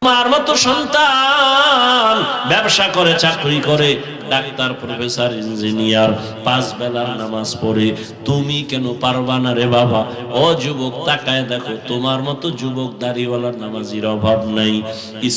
তোমার মতো সন্তান ব্যবসা করে, চাকরি করে, ডাক্তার, প্রফেসর, ইঞ্জিনিয়ার, 5 বেলার নামাজ পড়ে, তুমি কেন পারবা না রে বাবা? ও যুবক, তাকায় দেখো, তোমার মতো যুবক দাড়িওয়ালার নামাজির অভাব নাই।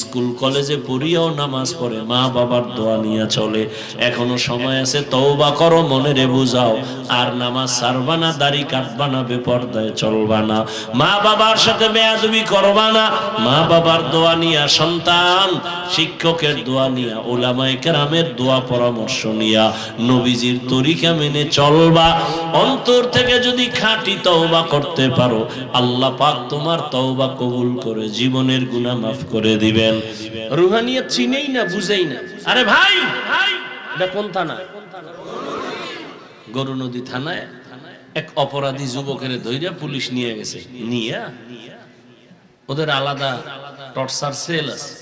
স্কুল কলেজে পড়িয়াও নামাজ পড়ে, মা বাবার দোয়া নিয়ে চলে। এখনো সময় আছে, তওবা করো, মনে রে বুঝাও। আর নামাজ ছাড়বা না, দাড়ি কাটবা না, বেপরদায় চলবা না, মা বাবার সাথে বেয়াদবি করবা না, মা বাবার দোয়া নিয়া, সন্তান শিক্ষকের দোয়া নিয়া, উলামায়ে কেরামের দোয়া পরামর্শ নিয়া, নবীজির তরিকা মেনে চলবা। অন্তর থেকে যদি খাঁটি তওবা করতে পারো, আল্লাহ পাক তোমার তওবা কবুল করে জীবনের গুনাহ মাফ করে দিবেন। রুহানিয়ত চিনেই না, বুঝেই না। আরে ভাই, এটা কোন থানা? গরুনদী থানায় এক অপরাধী যুবকের ধইরা পুলিশ নিয়ে গেছে। নিয়া ওদের আলাদা টর্চার সেল আছে,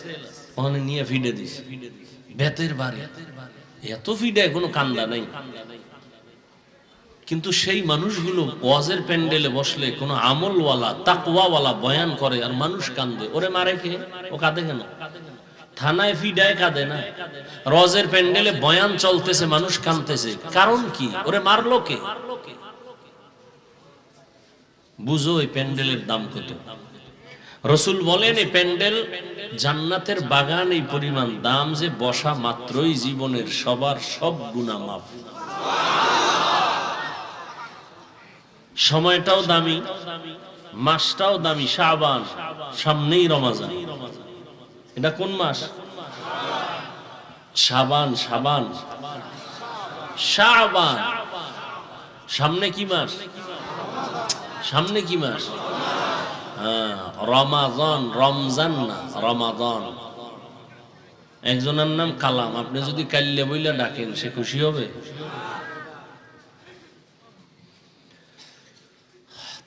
ওখানে নিয়ে ফিডে দিস, বেতের বাড়ি, এত ফিডে, কোনো কান্দা নাই। কিন্তু সেই মানুষগুলো ওয়াজের প্যান্ডেলে বসলে কোনো আমলওয়ালা, তাকওয়াওয়ালা বয়ান করে, আর মানুষ কান্দে। ওরে মারে কে? ও কাঁদে কেন? থানায় ফিডায় কাঁদে না, রজের প্যান্ডেলে বয়ান চলতেছে, মানুষ কাঁদতেছে, কারণ কি? ওরে মারলো কে? বুঝো এই প্যান্ডেলের দাম কত। রাসূল বলেন, এই প্যান্ডেল জান্নাতের বাগান, এই পরিমাণ দাম যে বসা মাত্রই জীবনের সবার সব গুনাহ মাফ। সময়টাও দামি, মাসটাও দামি, শাবান, সামনেই রমজান। এটা কোন মাস? শাবান, শাবান, শাবান। সামনে কি মাস? সামনে কি মাস? রমাদান, রমজান না, রমাদান। একজনের নাম কালাম, আপনি যদি কাল্লে বইলা ডাকেন, সে খুশি হবে?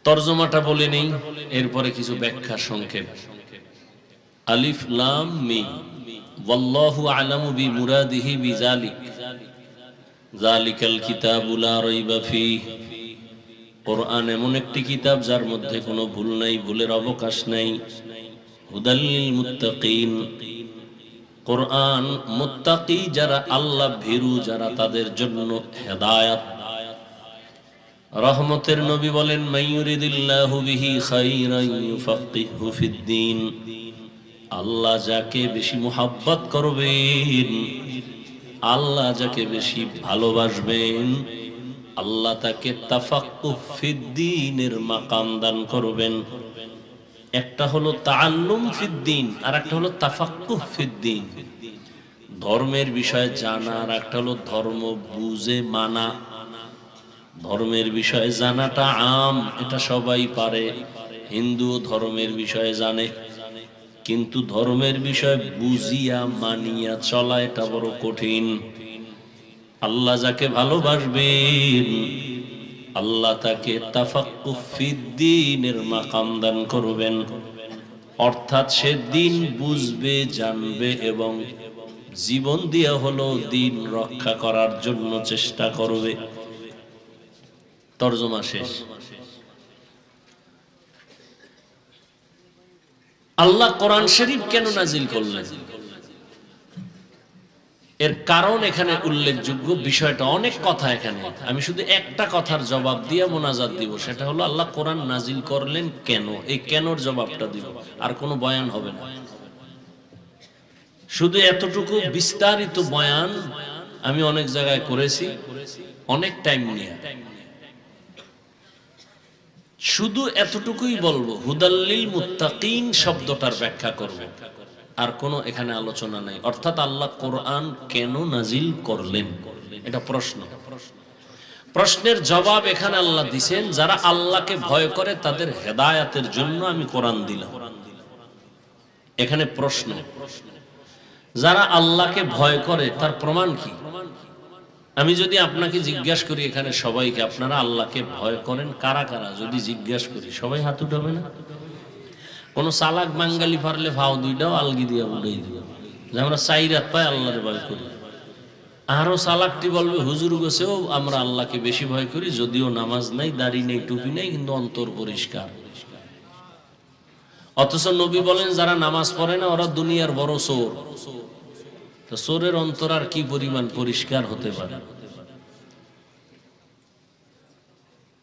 তরজমাটা বলে নেই, এরপরে কিছু ব্যাখ্যা সংক্ষেপ। আলিফ লাম মিম, ওয়াল্লাহু আ'লামু বিমুরাদিহি বিযালিক, যালিকাল কিতাবু লা রাইবা ফীহি। কোরআন এমন একটি কিতাব যার মধ্যে কোনো ভুল নাই, ভুলের অবকাশ নাই। হুদাল লিল মুত্তাকিন, কোরআন মুত্তাকি যারা, আল্লাহ ভীরু যারা, তাদের জন্য হেদায়েত। রহমতের নবী বলেন, মাইয়ুরিদিল্লাহু বিহি খাইরান ইউফাক্কিহু ফিদ্দীন। আল্লাহ যাকে বেশি মুহাব্বত করবেন, আল্লাহ যাকে বেশি ভালোবাসবেন, আল্লাহ তাকে তাফাক্কুহ ফিদ্দীনের মাকাম দান করবেন। একটা হলো তাআল্লুম ফিদ্দীন, আর একটা হলো তাফাক্কুহ ফিদ্দীন, ধর্মের বিষয়ে জানা, আর একটা হলো ধর্ম বুঝে মানা। ধর্মের বিষয়ে জানাটা আম, এটা সবাই পারে, হিন্দু ধর্মের বিষয়ে জানে, কিন্তু ধর্মের বিষয় বুঝিয়া মানিয়া চলা, এটা বড় কঠিন। আল্লাহ যাকে ভালোবাসবেন, আল্লাহ তাকে তাফাক্কুহ ফিদ্দীনের মাকাম দান করবেন, অর্থাৎ সে দিন বুঝবে, জানবে এবং জীবন দিয়ে হলো দিন রক্ষা করার জন্য চেষ্টা করবে। তরজমা শেষ। আল্লাহ কোরআন শরীফ কেন নাজিল করলেন? এর কারণ এখানে উল্লেখযোগ্য। বিষয়টা অনেক কথা, এখানে আমি শুধু একটা কথার জবাব দিয়ে মোনাজাত দিব, সেটা হলো আল্লাহ কোরআন নাজিল করলেন কেন। এই কেনর জবাবটা দিব, আর কোনো বয়ান হবে না। শুধু এতটুকু বিস্তারিত বয়ান আমি অনেক জায়গায় করেছি, অনেক টাইম নিয়ে। শুধু এতটুকুই বলবো, হুদাল্লিল মুত্তাকিন শব্দটার ব্যাখ্যা করব, আর কোনো এখানে আলোচনা নাই। অর্থাৎ আল্লাহ কোরআন কেন নাজিল করলেন, এটা প্রশ্ন। প্রশ্নের জবাব এখানে আল্লাহ দিবেন, যারা আল্লাহকে ভয় করে তাদের হেদায়েতের জন্য আমি কোরআন দিলাম। এখানে প্রশ্ন, যারা আল্লাহকে ভয় করে তার প্রমাণ কি? আমি যদি আপনাকে জিজ্ঞাসা করি, এখানে সবাইকে, আপনারা আল্লাহকে ভয় করেন কারা কারা, যদি জিজ্ঞাসা করি, সবাই হাত উঠাবে না? কোন চালাক বাঙালি পারলে ভাও দুইটাও আলগি দিয়া উড়াই দিব, যে আমরা 4 রাত পায় আল্লাহর ভয় করি। আরো চালাকটি বলবে, হুজুর গোছেও আমরা আল্লাহকে বেশি ভয় করি, যদিও নামাজ নাই, দাড়ি নেই, টুপি নেই, কিন্তু অন্তর পরিষ্কার। অথচ নবী বলেন যারা নামাজ পড়ে না ওরা দুনিয়ার বড় চোর। তো চোরের অন্তর আর কি পরিমাণ পরিষ্কার হতে পারে?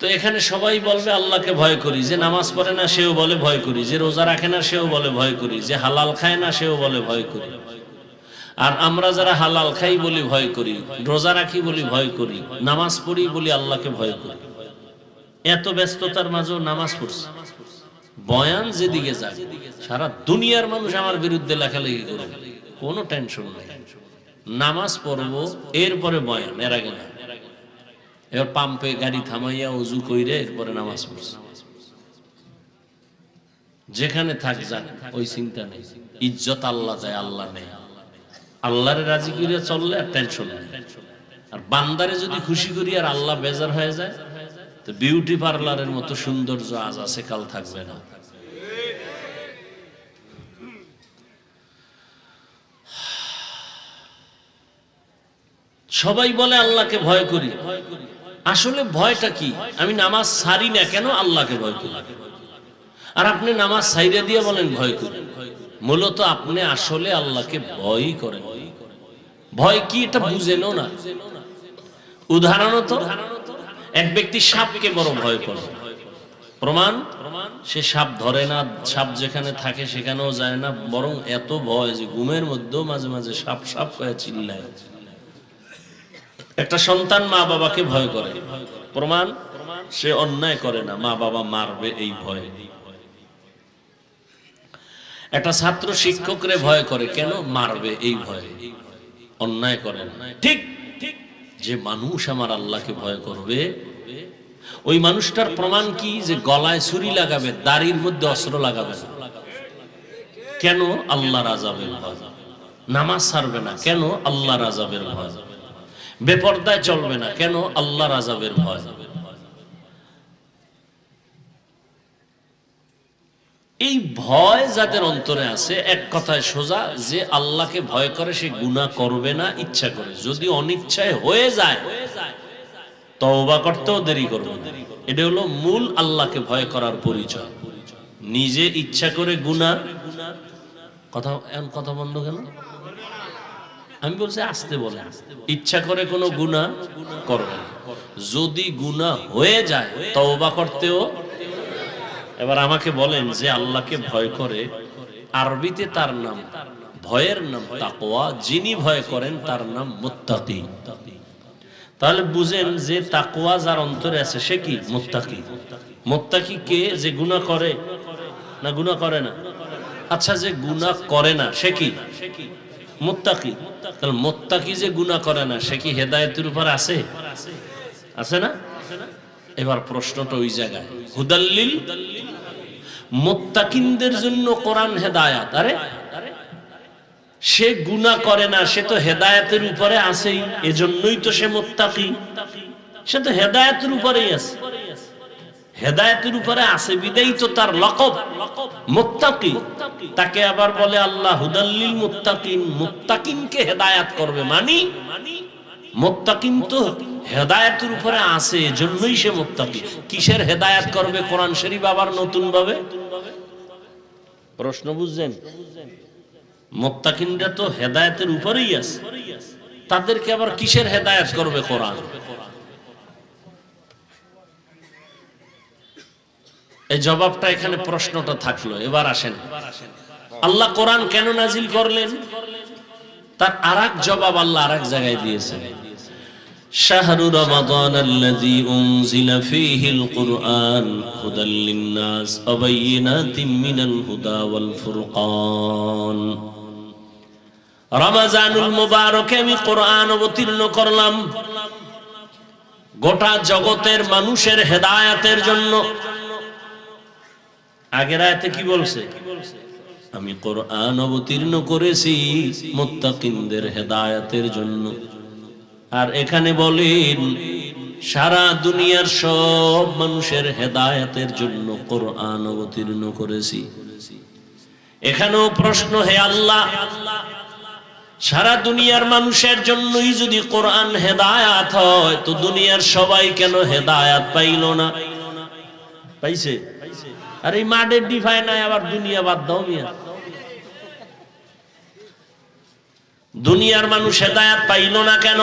তো এখানে সবাই বলবে আল্লাহকে ভয় করি, যে নামাজ পড়ে না সেও বলে ভয় করি, যে রোজা রাখে না সেও বলে ভয় করি, যে হালাল খায় না সেও বলে ভয় করি। আর আমরা যারা হালাল খাই বলি ভয় করি, রোজা রাখি বলি ভয় করি, নামাজ পড়ি বলি আল্লাহকে ভয় করি। এত ব্যস্ততার মাঝেও নামাজ পড়ছি। বয়ান যেদিকে যায় সারা দুনিয়ার মানুষ আমার বিরুদ্ধে লেখালেখি করে, কোনো টেনশন নেই। নামাজ পড়বো এরপরে বয়ান, এর আগে না। এবার পাম্পে গাড়ি থামাইয়া অজু কইরে এরপরে নামাজ পড়ছে। যেখানে থাক যাক, ওই চিন্তা নেই। ইজ্জত আল্লাহ দেয়, আল্লাহ নেই। আল্লাহরে রাজি করিয়া চললে আর টেনশন নেই। আর বান্দারে যদি খুশি করি আর আল্লাহ বেজার হয়ে যায়, তো বিউটি পার্লারের মতো সৌন্দর্য আজ আছে, কাল থাকবে না। সবাই বলে আল্লাহকে ভয় করি, আসলে ভয়টা কি? আমি নামাজ ছাড়ি না কেন? আল্লাহকে ভয় করি। আর আপনি নামাজ ছাইরা দিয়ে বলেন ভয় করি। মূলত আপনি আসলে আল্লাহকে ভয়ই করেন। ভয় কি এটা বুঝেনও না। উদাহরণত এক ব্যক্তি সাপকে বড় ভয় করে। প্রমাণ, সে সাপ ধরে না, সাপ যেখানে থাকে সেখানেও যায় না, বরং এত ভয় যে ঘুমের মধ্যেও মাঝে মাঝে সাপ সাপ করে চিল্লায়। একটা সন্তান মা বাবাকে ভয় করে। প্রমাণ, সে অন্যায় করে না, মা বাবা মারবে এই ভয়। একটা ছাত্র শিক্ষকরে ভয় করে, কেন? মারবে এই ভয়, অন্যায় করে না। ঠিক যে মানুষ আমার আল্লাহকে ভয় করবে, ওই মানুষটার প্রমাণ কি? যে গলায় ছুরি লাগাবে, দাড়ির মধ্যে অস্ত্র লাগাবে না। কেন? আল্লাহর আযাবের ভয়। নামাজ ছাড়বে না, কেন? আল্লাহর আযাবের ভয়। বেপরদায় চলবে না, কেন? আল্লাহর আযাবের ভয়। এই ভয় যাদের অন্তরে আছে, এক কথায় সোজা, যে আল্লাহকে ভয় করে সে গুনাহ করবে না ইচ্ছা করে। যদি অনিচ্ছায় হয়ে যায় তওবা করতেও দেরি করবে না। এটা হলো মূল আল্লাহকে ভয় করার পরিচয়। নিজে ইচ্ছা করে গুনাহ, কথা বন্ধ কেন? আমি বলছি আস্তে বলে, ইচ্ছা করে কোনো গুনাহ করবে না। যদি গুনাহ হয়ে যায় তওবা করতেও। এবার আমাকে বলেন, যে আল্লাহকে ভয় করে, আরবিতে তার নাম, ভয়ের নাম তাকওয়া। যিনি ভয় করেন তার নাম মুত্তাকি। তাহলে বুঝেন যে তাকওয়া যার অন্তরে আছে সে কি? মুত্তাকি। মুত্তাকি কে? যে গুনাহ করে না, গুনাহ করে না। আচ্ছা, যে গুনাহ করে না সে কি? মুত্তাকি। তাহলে মুত্তাকি যে গুনাহ করে না সে কি হেদায়েতের উপর আছে? আছে না? এবার প্রশ্নটা ওই জায়গায়। হুদাল্লিল, মুত্তাকিনদের জন্য কোরআন হেদায়াত। আরে সে গুনাহ করে না, সে তো হেদায়েতের উপরে আছেই, এজন্যই তো সে মুত্তাকি। সে তো হেদায়েতের উপরেই আছে, হেদায়েতের উপরে আছে বিদায়ী তো তার লকব মুত্তাকি। তাকে আবার বলে আল্লাহ হুদাল্লিল মুত্তাকিন। মুত্তাকিনকে হেদায়াত করবে, মানে মুত্তাকিন তো হেদায়েতের উপরে আছে, এজন্যই সে মুত্তাকি। কিসের হেদায়েত করবে? কোরআন শরীফ আবার নতুন ভাবে। প্রশ্ন বুঝছেন? মুত্তাকিনরা তো হেদায়েতের উপরেই আছে, তাদেরকে আবার কিসের হেদায়েত করবে কোরআন? এই জবাবটা এখানে, প্রশ্নটা থাকলো। এবার আসেন, আল্লাহ কোরআন কেন নাজিল করলেন? তার আরেক জবাব আল্লাহ আরেক জায়গায় দিয়েছেন। শাহরু রমাদান আল্লাযী উনজিলা ফীহিল কুরআন হুদাল লিন-নাস ওয়া বায়িনাতিন মিনাল হুদা ওয়াল ফুরকান। রমজানুল মুবারকে আমি কোরআন অবতীর্ণ করলাম গোটা জগতের মানুষের হেদায়েতের জন্য। আগের আয়াতে কি বলছে? আমি কোরআন অবতীর্ণ করেছি মুত্তাকিনদের হেদায়েতের জন্য। আর এখানে বলেন সারা দুনিয়ার সব মানুষের হেদায়েতের জন্য কোরআন অবতীর্ণ করেছি। এখানেও প্রশ্ন, হে আল্লাহ, সারা দুনিয়ার মানুষের জন্যই যদি কোরআন হেদায়েত হয়, তো দুনিয়ার সবাই কেন হেদায়েত পাইল না? পাইছে? আর এই মাঠের ডিফাই নাই আবার দুনিয়া বাদ দাও মিয়া। দুনিয়ার মানুষ হেদায়েত পাইল না কেন?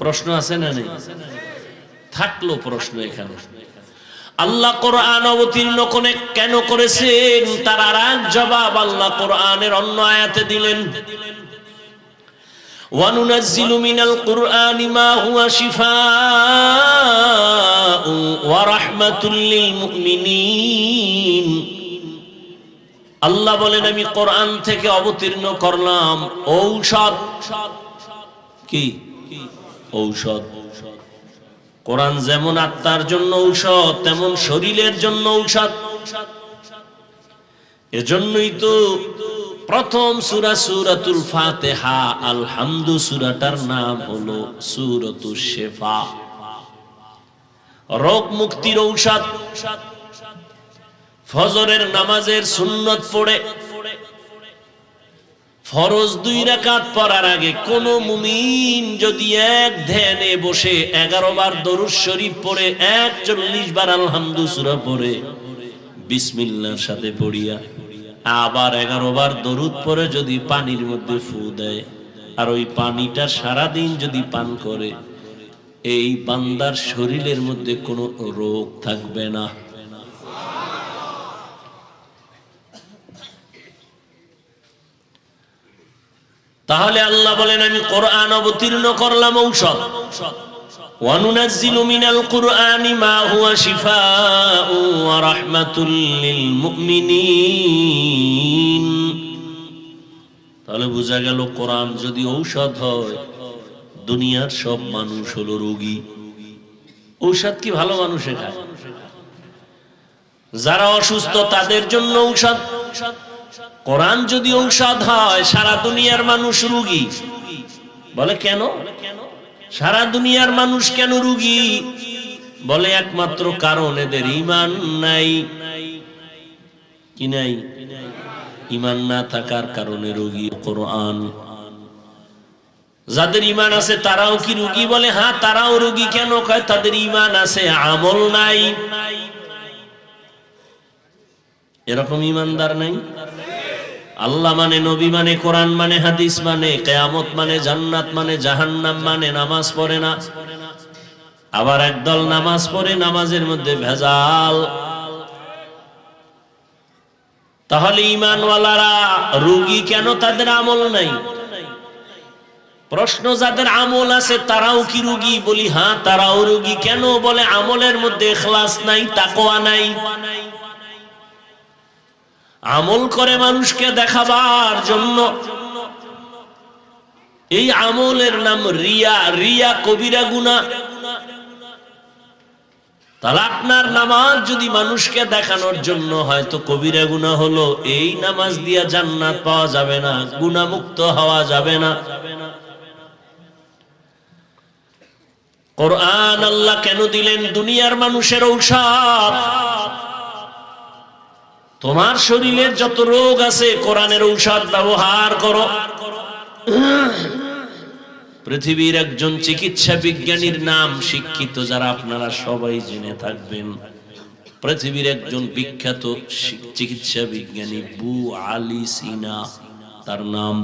প্রশ্ন আছে না নেই? থাকলো প্রশ্ন এখানে। আল্লাহ কোরআন অবতীর্ণ কেন করেছেন তার আর এক জবাব আল্লাহ কোরআনের অন্য আয়াতে দিলেন। وَنُنَزِّلُ مِنَ الْقُرْآنِ مَا هُوَ شِفَاءٌ وَرَحْمَةٌ لِّلْمُؤْمِنِينَ। আল্লাহ বলেন আমি কোরআন থেকে অবতীর্ণ করলাম ঔষধ। কি ঔষধ? কোরআন যেমন আত্মার জন্য ঔষধ তেমন শরীরের জন্য ঔষধ। এজন্যই তো প্রথম সূরা সূরাতুল ফাতিহা আলহামদু সূরাটার নাম হলো সূরাতুশ শিফা, রোগ মুক্তির ঔষধ। ফজরের নামাজের সুন্নত পড়ে ফরজ 2 রাকাত পড়ার আগে কোন মুমিন যদি এক ধ্যানে বসে 11 বার দরুদ শরীফ পড়ে 41 বার আলহামদু সূরা পড়ে বিসমিল্লাহর সাথে পড়িয়া আবার 11 বার দরুদ পড়ে যদি পানির মধ্যে ফু দেয় আর ওই পানিটা সারা দিন যদি পান করে, এই বান্দার শরীরের মধ্যে কোনো রোগ থাকবে না। তাহলে আল্লাহ বলেন আমি কোরআন অবতীর্ণ করলাম ঔষধ। وَنُنَزِّلُ مِنَ الْقُرْآنِ مَا هُوَ شِفَاءٌ وَرَحْمَةٌ لِّلْمُؤْمِنِينَ। তাহলে বোঝা গেল কোরআন যদি ঔষধ হয়, দুনিয়ার সব মানুষ হলো রোগী। ঔষধ কি ভালো মানুষে খায়? যারা অসুস্থ তাদের জন্য ঔষধ। কোরআন যদি ঔষধ হয়, সারা দুনিয়ার মানুষ রোগী। বলে কেন? সারা দুনিয়ার মানুষ কেন রোগী? বলে একমাত্র কারণ এদের ঈমান নাই। কি নাই? ঈমান না থাকার কারণে রোগী। কোরআন যাদের ঈমান আছে তারাও কি রোগী? বলে হ্যাঁ তারাও রোগী। কেন? কয় তাদের ঈমান আছে, আমল নাই। এরকম ঈমানদার নাই। আল্লাহ মানে, নবী মানে, কোরআন মানে, হাদিস মানে, কিয়ামত মানে, জান্নাত মানে, জাহান্নাম মানে, নামাজ পড়ে না। আবার একদল নামাজ পড়ে, নামাজের মধ্যে ভেজাল। তাহলে ঈমানওয়ালারা রোগী কেন? তাদের আমল নাই। প্রশ্ন যাদের আমল আছে তারাও কি রোগী? বলি হ্যাঁ তারাও রোগী। কেন? বলে আমলের মধ্যে ইখলাস নাই, তাকওয়া নাই। আমল করে মানুষকে দেখাবার জন্য। এই আমলের নাম রিয়া। রিয়া কবিরা গুনাহ। তাহলে আপনার নামাজ যদি মানুষকে দেখানোর জন্য হয় তো কবিরা গুনাহ হলো। এই নামাজ দিয়া জান্নাত পাওয়া যাবে না, গুনাহ মুক্ত হওয়া যাবে না। কোরআন আল্লাহ কেন দিলেন? দুনিয়ার মানুষের ঔষধ। তোমার শরীরের যত রোগ আছে কোরআনের ঔষধ ব্যবহার করো। পৃথিবীর একজন চিকিৎসা বিজ্ঞানীর নাম শিক্ষিত যারা আপনারা সবাই জেনে থাকবেন। পৃথিবীর একজন বিখ্যাত চিকিৎসা বিজ্ঞানী আবু আলী সিনা তার নাম।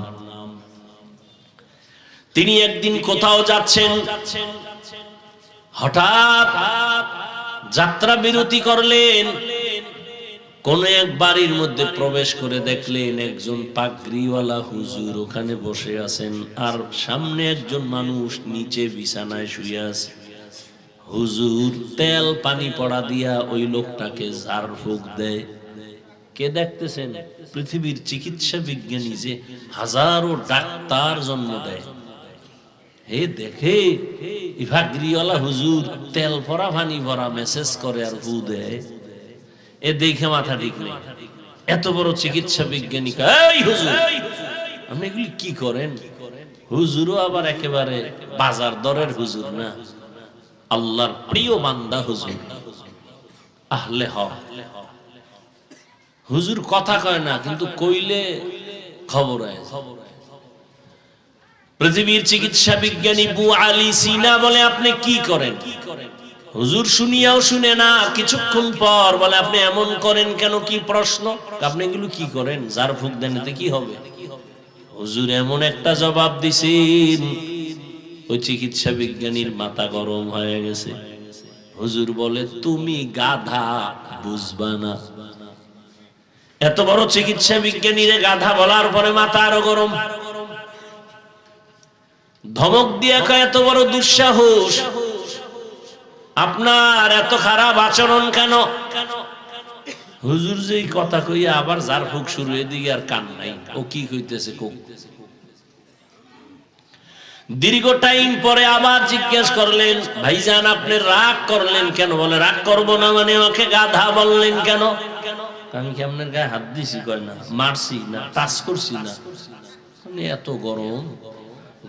তিনি একদিন কোথাও যাচ্ছেন, হঠাৎ যাত্রা বিরতি করলেন। কোন এক বাড়ির মধ্যে প্রবেশ করে দেখলেন একজন পাগড়িওয়ালা হুজুর ওখানে বসে আছেন, আর সামনে একজন মানুষ নিচে বিছানায় শুয়ে আছে। হুজুর তেল পানি পড়া দিয়া ওই লোকটাকে ঝাড়ফুঁক দেয়। কে দেখতেছেন? পৃথিবীর চিকিৎসা বিজ্ঞানী যে হাজারো ডাক্তার জন্ম দেয়, হে দেখে পাগড়িওয়ালা হুজুর তেল ভরা পানি ভরা মেসেজ করে আর হু দেয়। এ দেখে মাথা ঠিক নেই। এত বড় চিকিৎসা বিজ্ঞানী এই হুজুর আপনি এগুলি কি করেন? হুজুরও আবার একেবারে বাজার দরের হুজুর না, আল্লাহর প্রিয় বান্দা হুজুর, আহলে হক হুজুর। কথা কয় না কিন্তু কইলে খবর হয়। পৃথিবীর চিকিৎসা বিজ্ঞানী আবু আলী সিনা বলে আপনি কি করেন? হুজুর শুনিয়াও শুনে না, কিছুক্ষণ পর বলে আপনি এমন করেন কেন, কি প্রশ্ন, আপনি এগুলো কি করেন, যার ফুক দেন এতে কি হবে? হুজুর এমন একটা জবাব দিছেন, ওই চিকিৎসা বিজ্ঞানীর মাথা গরম হয়ে গেছে। হুজুর বলে তুমি গাধা, বুঝবা না। এত বড় চিকিৎসা বিজ্ঞানীরে গাধা বলার পরে মাথা আরো গরম। ধমক দিয়া কয় এত বড় দুঃসাহস, আপনার এত খারাপ আচরণ কেন? হুজুর যেই কথা কইয়া আবার যার ফুক শুরু, এদিকে আর কান নাই, ও কি কইতেছে। দীর্ঘ টাইম পরে আবার জিজ্ঞেস করলেন, ভাইজান আপনি রাগ করলেন কেন? বলে রাগ করব না মানে আমাকে গাধা বললেন কেন? আমি কি আপনার গায়ে হাত দিছি? কয় না, মারছি না, টাচ করছি না। মানে এত গরম,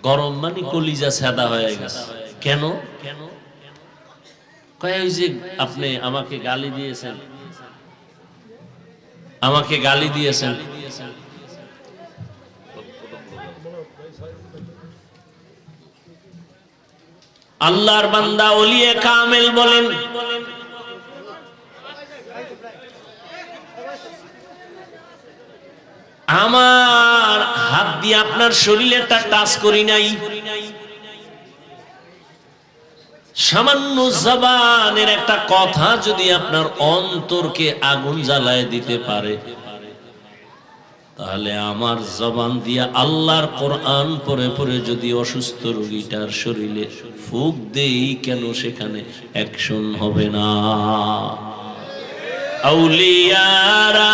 গরম মানে কলিজা সাদা হয়ে গেছে। কেন? কয় ওই যে আপনি আমাকে গালি দিয়েছেন, আমাকে গালি দিয়েছেন। আল্লাহর বান্দা ওলিয়ে কামেল বলেন, আমার হাত দিয়ে আপনার শরীরটা টাচ করি নাই, সামান্য জবানের একটা কথা যদি আপনার অন্তরকে আগুন জ্বালায় দিতে পারে, তাহলে আমার জবান দিয়া আল্লাহর কোরআন পড়ে পড়ে যদি অসুস্থ রোগীটার শরীরে ফুক দেই, কেন সেখানে অ্যাকশন হবে না? আউলিয়ারা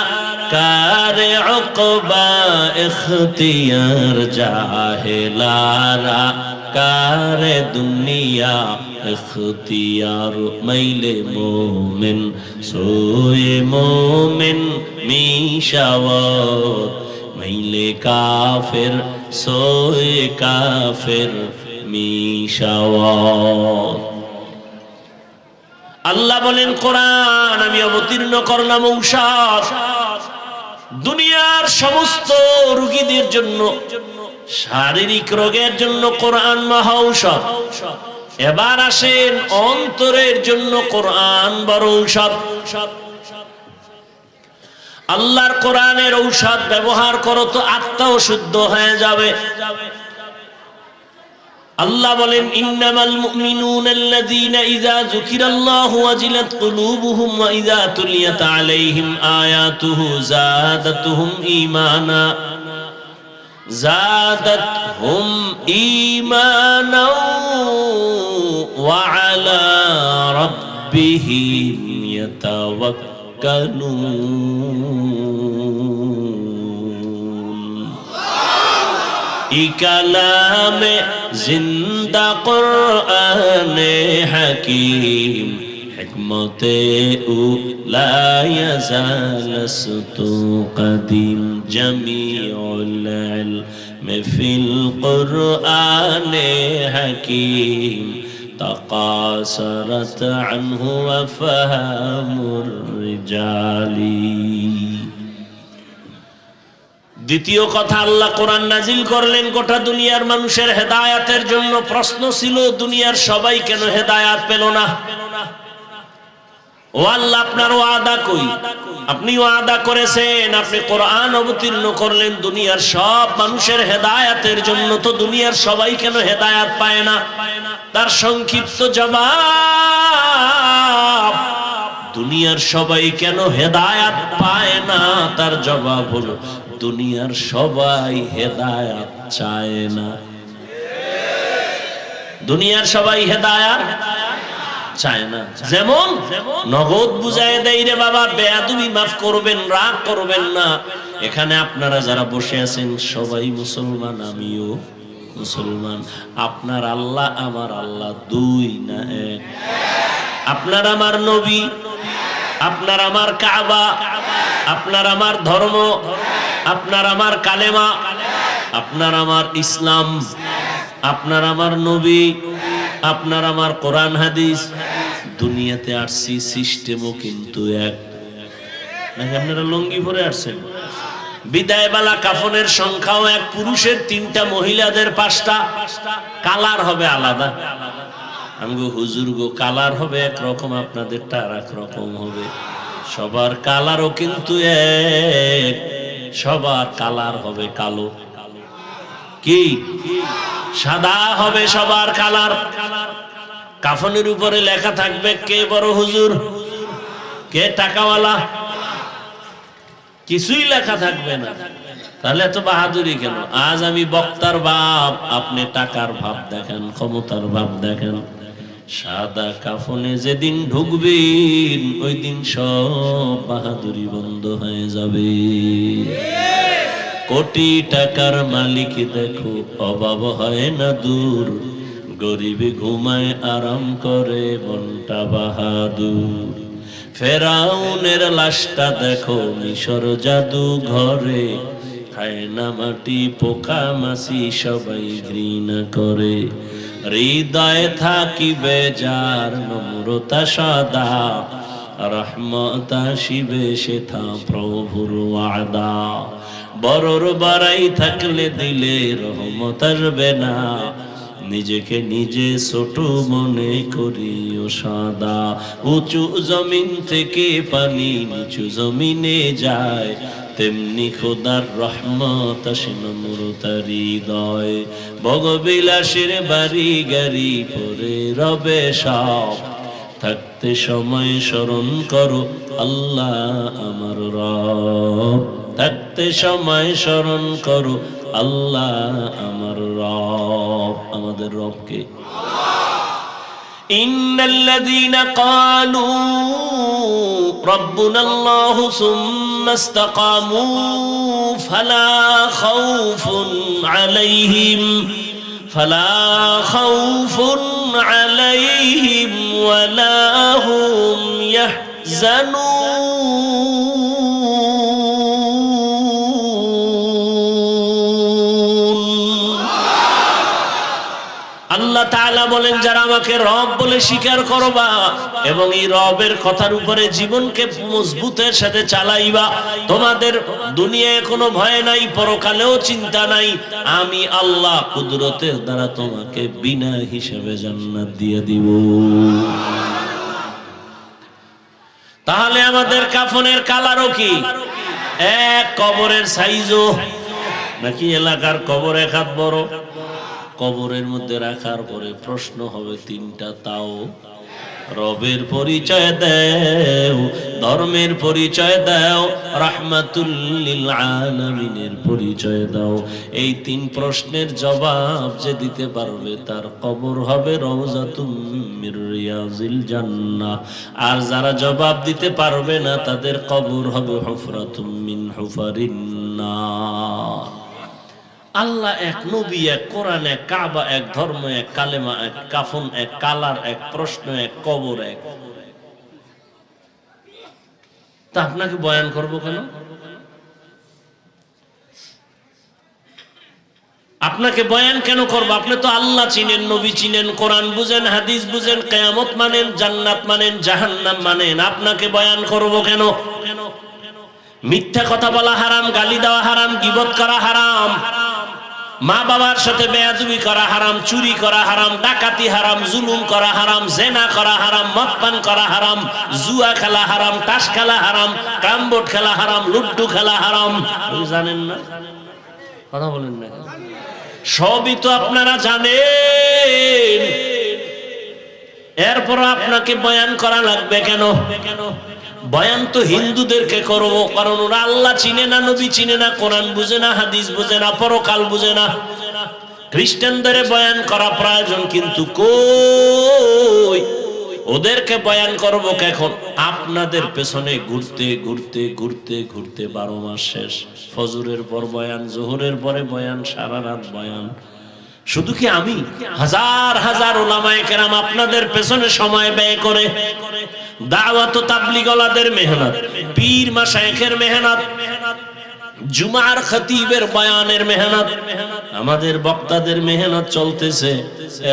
কারে উকবা ইখতিয়ার, জাহেলারা কারে দুনিয়া ইখতিয়ার। মাইলে মোমিন সোয়ে মোমিন মিশাওয়াত, মাইলে কাফের সোয়ে কাফের মিশাওয়াত। আল্লাহ বলেন কোরআন আমি অবতীর্ণ করলাম ঔষধ দুনিয়ার সমস্ত রোগীদের জন্য, শারীরিক রোগের জন্য কোরআন মহা ঔষধ। এবার আসেন অন্তরের জন্য কোরআন বড় ঔষধ। আল্লাহর কোরআনের ঔষধ ব্যবহার করো তো আত্মাও শুদ্ধ হয়ে যাবে। আল্লাহ বলেন ইন্নামাল মুমিনুনা আল্লাযীনা ইযা যুকিরাল্লাহু ওয়াজিলাত কুলুবুহুম ওয়া ইযা তুলিয়াত আলাইহিম আয়াতুহু যাদাতুহুম ঈমানা, যাদাতহুম ঈমানা ওয়া আলা রাব্বিহিম ইয়াতাওয়াক্কালুন। ইকালামে জিন্দা কুরআনে হাকিম, হিকমতে উলা ইয়াজালসতু কদিম, জামিউল ইলমি ফিল কুরআনে হাকিম, তাকাসারাত আনহু ওয়া ফাহামুর রিজালি। দ্বিতীয় কথা, আল্লাহ কোরআন নাজিল করলেন গোটা দুনিয়ার মানুষের হেদায়াতের জন্য। প্রশ্ন ছিল দুনিয়ার সবাই কেন হেদায়াত পেল না? ও আল্লাহ আপনার ওয়াদা কই? আপনি ওয়াদা করেছেন, আপনি কোরআন অবতীর্ণ করলেন দুনিয়ার সব মানুষের হেদায়াতের জন্য, তো দুনিয়ার সবাই কেন হেদায়াত পায় না? তার সংক্ষিপ্ত জবাব, দুনিয়ার সবাই কেন হেদায়াত পায় না তার জবাব হলো দুনিয়ার সবাই হেদায়াত চায় না। দুনিয়ার সবাই হেদায়াত চায় না। যেমন নগদ বুঝায় দেয় রে বাবা, বেয়াদবি মাফ করবেন, রাগ করবেন না। এখানে আপনারা যারা বসে আছেন সবাই মুসলমান, আমিও মুসলমান। আপনার আল্লাহ আমার আল্লাহ দুই না এক। আপনার আমার নবী, আপনার আমার কাবা, আপনার আমার ধর্ম, আপনার আমার কালেমা, আপনার আমার ইসলাম, আপনার আমার নবী, আপনার আমার কোরআন হাদিস। দুনিয়াতে আসছি, সিস্টেমও কিন্তু এক। নাকি আপনারা লুঙ্গি পরে আসছেন? বিদায়বেলা কাফনের সংখ্যাও এক, পুরুষের 3টা, মহিলাদের 5টা, কালার হবে আলাদা। আমগো হুজুর গো কালার হবে একরকম, আপনাদেরটা আর এক রকম হবে। সবার কালারও কিন্তু এক, সবার কালার হবে কালো। কি সাদা হবে সবার কালার। কাফনের উপরে লেখা থাকবে কে বড় হুজুর, কে টাকাওয়ালা, কিছুই লেখা থাকবে না। তাহলে এত বাহাদুরি কেন? আজ আমি বক্তার ভাব, আপনি টাকার ভাব দেখেন, ক্ষমতার ভাব দেখেন। সাদা কাফনে যেদিন ঢুকবেন ওই দিন সব বাহাদুরি বন্ধ হয়ে যাবে। কোটি টাকার মালিক দেখো অভাব হয় না দূর, গরিবে ঘুমায় আরাম করে মনটা বাহাদুর। ফেরাউনের লাশটা দেখো মিশর জাদু ঘরে, খায় না মাটি পোকা মাছি সবাই ঘৃণা করে। হৃদয়ে থাকিবে যার নম্রতা সদা, রহমত আসিবে সেথা প্রভুর ওয়াদা। বড়র বাড়াই থাকলে দিলে রহমত আসবে না, নিজেকে নিজে ছোট মনে করিও সাদা। উঁচু জমিন থেকে পানি নিচু জমিনে যায়, তেমনি খোদার রহমত আসে নম্রতার হৃদয়। ভোগবিলাসের বাড়ি গাড়ি পরে রবে সব, থাকতে সময় স্মরণ করো আল্লাহ আমার রব। থাকতে সময় স্মরণ করো আল্লাহ আমার রব। আমাদের রবকে ইন্নাল্লাযীনা ক্বালু রাব্বুনাল্লাহু সুম্মা ইসতাকামু ফালা খাউফুন আলাইহিম ওয়ালা হুম ইয়াহজানুন। আল্লাহ তাআলা বলেন, যারা আমাকে রব বলে স্বীকার করবা এবং এই রবের কথার উপরে জীবনকে মজবুতের সাথে চালাইবা, তোমাদের দুনিয়ায় কোনো ভয় নাই, পরকালেও চিন্তা নাই। আমি আল্লাহ কুদরতের দ্বারা তোমাকে বিনা হিসাবে জান্নাত দিয়ে দিব। তাহলে আমাদের কাফনের কালারও কি এক, কবরের সাইজও নাকি এলাকার কবর এক হাত বড়? কবরের মধ্যে রাখার পরে প্রশ্ন হবে তিনটা, তাও রবের পরিচয় দাও, ধর্মের পরিচয় দাও, রাহমাতুল লিল আলামিনের পরিচয় দাও। এই তিন প্রশ্নের জবাব যে দিতে পারবে তার কবর হবে রওজাতুম মির রিয়াজিল জান্নাহ। আর যারা জবাব দিতে পারবে না তাদের কবর হবে হুফরাতুম মিন হুফারিন নার। আল্লাহ এক, নবী এক, কোরআন এক, কাবা এক, ধর্ম এক, কালেমা এক, কাফন এক, কালার এক, প্রশ্ন এক, কবর এক। তা আপনাকে বয়ান করব কেন? আপনাকে বয়ান কেন করব? আপনি তো আল্লাহ চিনেন, নবী চিনেন, কোরআন বুঝেন, হাদিস বুঝেন, কিয়ামত মানেন, জান্নাত মানেন, জাহান্নাম মানেন। আপনাকে বয়ান করব কেন? মিথ্যা কথা বলা হারাম, গালি দেওয়া হারাম, গীবত করা হারাম, মা বাবার সাথে বেয়াদবি করা হারাম, চুরি করা হারাম, ডাকাতি হারাম, জুলুম করা হারাম, জেনা করা হারাম, মদ পান করা হারাম, জুয়া খেলা হারাম, তাস খেলা হারাম, ক্যারমবোর্ড খেলা হারাম, লুড্ডু খেলা হারাম। জানেন না? কথা বলেন না। সবই তো আপনারা জানেন, এরপর আপনাকে বয়ান করা লাগবে কেন? বয়ান তো হিন্দুদেরকে করব, কারণ ওরা আল্লাহ চিনে না, নবী চিনে না, কোরআন বুঝে না, হাদিস বুঝে না, পরকাল বুঝে না। খ্রিস্টানদের বয়ান করা প্রয়োজন, কিন্তু কই ওদেরকে বয়ান করব কখন? আপনাদের পেছনে ঘুরতে ঘুরতে ঘুরতে ঘুরতে 12 মাস শেষ। ফজরের পর বয়ান, জোহরের পরে বয়ান, সারা রাত বয়ান। শুধু কি আমি, হাজার হাজার উলামায়ে কেরাম আপনাদের পেছনে সময় ব্যয় করে দাওয়াত ও তাবলীগওয়ালাদের মেহনত, পীর মাশায়েখের মেহনত, জুমার খতিবের বয়ানের মেহনত, আমাদের বক্তাদের মেহনত চলতেছে,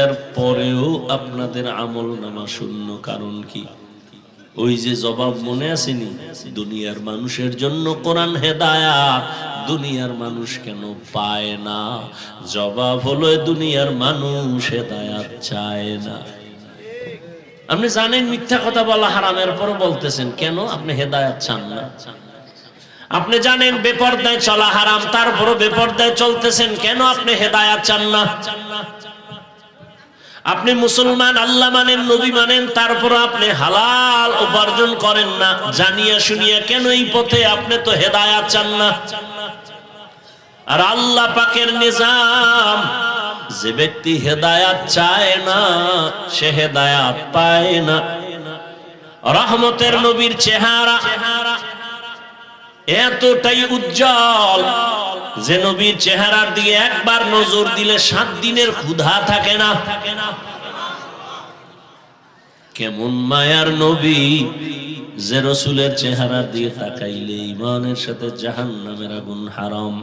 এর পরেও আপনাদের আমলনামা শূন্য। কারণ কি? ওই যে জবাব মনে আসেনি, দুনিয়ার মানুষের জন্য কোরআন হেদায়াত, দুনিয়ার মানুষ কেন পায় না? জবাব হলো দুনিয়ার মানুষ হেদায়াত চায় না। আপনি জানেন মিথ্যা কথা বলা হারামের পর বলতেছেন কেন? আপনি হেদায়েত চান না। আপনি জানেন বেপরদায় চলা হারাম, তারপরও বেপরদায় চলতেছেন কেন? আপনি হেদায়েত চান না। আপনি মুসলমান, আল্লাহ মানেন, নবী মানেন, তারপরও আপনি হালাল উপার্জন করেন না, জানিয়া শুনিয়া কেন এই পথে? আপনি তো হেদায়েত চান না। আর আল্লাহ পাকের নিজাম, যে ব্যক্তি হেদায়েত চায় না সে হেদায়েত পায় না। রহমতের নবীর চেহারা এতটাই উজ্জ্বল যে নবীর চেহারার দিকে একবার নজর দিলে 7 দিনের ক্ষুধা থাকে না। কেমন মায়ার নবী যে রাসূলের চেহারার দিকে তাকাইলে ঈমানের সাথে জাহান্নামের আগুন হারাম।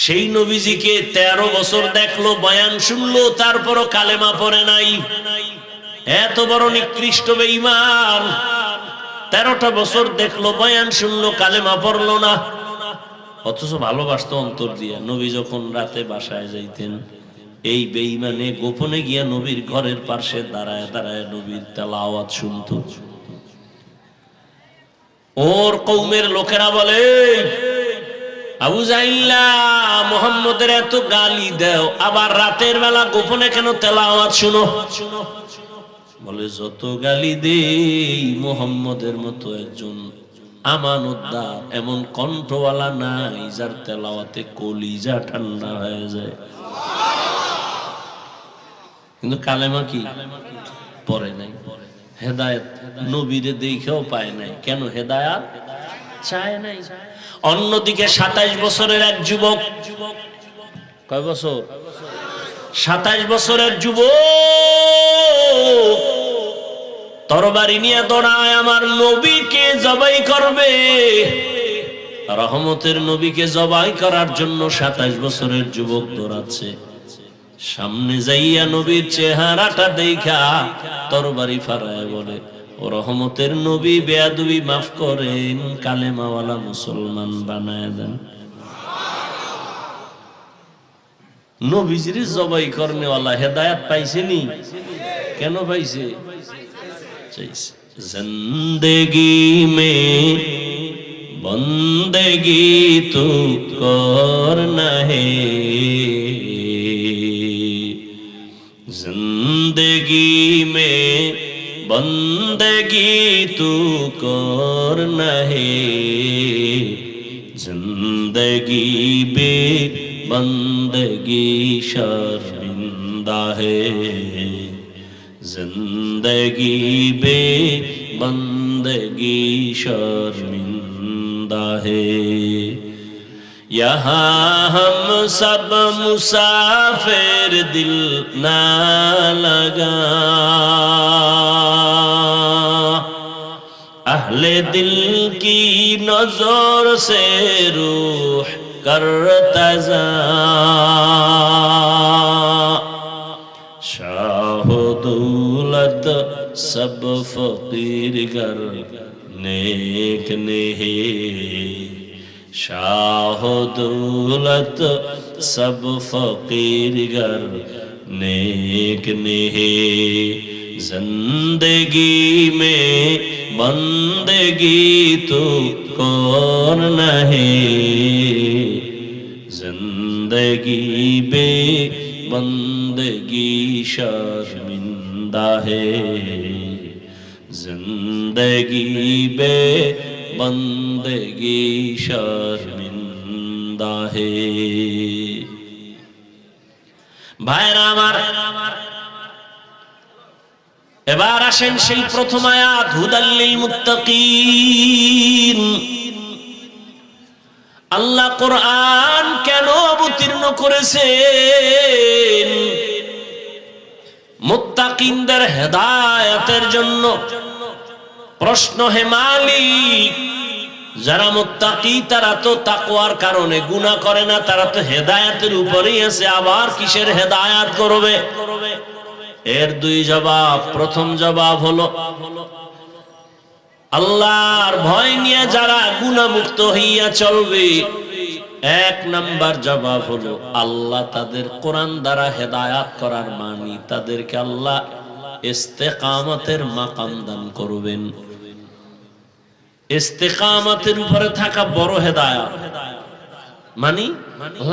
সেই নবীজিকে 13 বছর দেখলো, বয়ান শুনলো, তারপরও কালেমা পড়ে নাই। এত বড় নিকৃষ্ট বেঈমান, 13টা বছর দেখলো, বয়ান শুনলো, কালেমা পড়লো না, অথচ ভালোবাসতো অন্তর দিয়া। নবী যখন রাতে বাসায় যাইতেন, এই বেঈমানে গোপনে গিয়া নবীর ঘরের পাশে দাঁড়ায় দাঁড়ায় নবীর তেলাওয়াত শুনতো। ওর কওমের লোকেরা বলে, আবু জাহিল্লা, মুহাম্মদের এত গালি দাও, আবার রাতের বেলা গোপনে কেন তেলাওয়াত শুনো? বলে, যত গালি দেই মুহাম্মদের মতো একজন আমানতদার, এমন কণ্ঠওয়ালা নাই যার তেলাওয়াতে কলিজা ঠান্ডা হয়ে যায়। কিন্তু কালেমা কি পড়ে নাই, হেদায়েত নবীরে দেখেও পায় নাই। কেন? হেদায়েত চায় নাই। অন্যদিকে 27 বছরের এক যুবক, কয় বছর? 27 বছরের যুবক তরবারি নিয়ে দৌড়ায়, আমার নবীকে জবাই করবে। রহমতের নবীকে জবাই করার জন্য 27 বছরের যুবক দৌড়াচ্ছে। সামনে যাইয়া নবীর চেহারাটা দেখা তরবারি ফারায় বলে, ও রহমতের নবী, বেয়াদবি মাফ করেন, কালেমাওয়ালা মুসলমান বানায় দেন। নবীজির জবাই করনেওয়ালা হেদায়েত পাইছেনি? কেন পাইছে? জিন্দেগি মে বন্দেগি তু করনা হে, जिंदगी में बंदगी तू करना है, जिंदगी बे बंदगी शर्मिंदा है, जिंदगी बे बंदगी शर्मिंदा है। यहाँ हम सब मुसाफिर, दिल ना लगा, अहले दिल की नजर से रूह करता जा, शाह दौलत सब फकीर गर नेक ने है, शाह दौलत सब फकीर गर नेक ने है, जिंदगी में बंदगी तो कौन न है, जिंदगी बे बंदगी शर्मिंदा है, जिंदगी बे बंदगी शर्मिंदा है। ভাইরা আমার, এবার আসেন সেই প্রথম আয়াত, হুদাল্লিল মুত্তাকিন। আল্লাহ কোরআন কেন অবতীর্ণ করেছেন? মুত্তাকিনদের হেদায়েতের জন্য। প্রশ্ন, হে মালিক, যারা মুত্তাকি তারা তো তাকওয়ার কারণে গুনাহ করে না, তারা তো হেদায়েতের উপরেই আছে, আবার কিসের হেদায়েত করবে? এর 2 জবাব। প্রথম জবাব হলো, আল্লাহর ভয় নিয়ে যারা গুনাহমুক্ত হইয়া চলবে, 1 নাম্বার জবাব হলো, আল্লাহ তাদের কোরআন দ্বারা হেদায়েত করার মানি, তাদেরকে আল্লাহ ইস্তেকামতের মাকাম দান করবেন। ইস্তেকামতের উপরে থাকা বড় হেদায়েত, মানে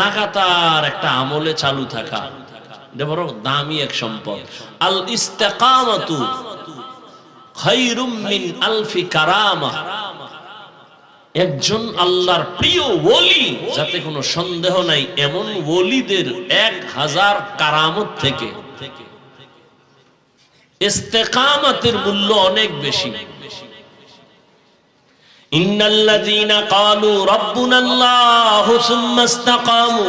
লাগাতার একটা আমলে চালু থাকা, এটা বড় দামি এক সম্পদ। আল ইস্তেকামাতু খায়রুম মিন আলফি কারামা। একজন আল্লাহর প্রিয় ওলি, যাতে কোনো সন্দেহ নাই, এমন ওলিদের 1000 কারামত থেকে ইস্তেকামতের মূল্য অনেক বেশি। ইন্নাল্লাযীনা ক্বালু রাব্বুনাল্লাহু সুম্মা ইসতাকামু,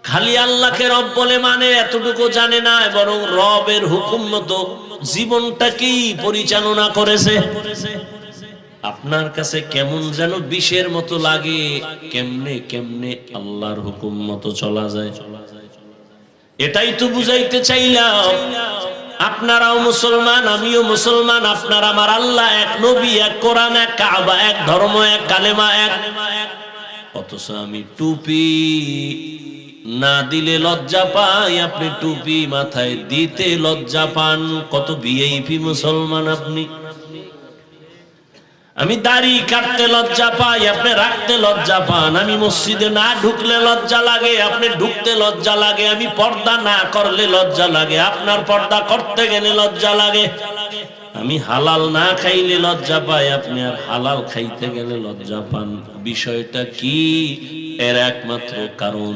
খালি আল্লাহকে রব বলে মানে এতটুকু জানে না, বরং রবের হুকুম মতো জীবনটাকেই পরিচালনা করেছে। আপনার কাছে কেমন যেন বিষের মতো লাগে, কেমনে কেমনে আল্লাহর হুকুম মতো চলা যায়। এটাই তো বুঝাইতে চাইলাম। আপনারাও মুসলমান, আমিও মুসলমান, আপনার আমার আল্লাহ এক, নবী এক, কোরআন এক, কাবা এক, ধর্ম এক, কালেমা এক। অথচ আমি টুপি না দিলে লজ্জা পাই, আপনি টুপি মাথায় দিতে লজ্জা পান। কত ভিআইপি মুসলমান আপনি। আমি দাড়ি কাটতে লজ্জা পাই, আপনি রাখতে লজ্জা পান। আমি মসজিদে না ঢুকলে লজ্জা লাগে, আপনি ঢুকতে লজ্জা লাগে। আমি পর্দা না করলে লজ্জা লাগে, আপনার পর্দা করতে গেলে লজ্জা লাগে। আমি হালাল না খাইলে লজ্জা পাই, আপনি আর হালাল খাইতে গেলে লজ্জা পান। বিষয়টা কি? এর একমাত্র কারণ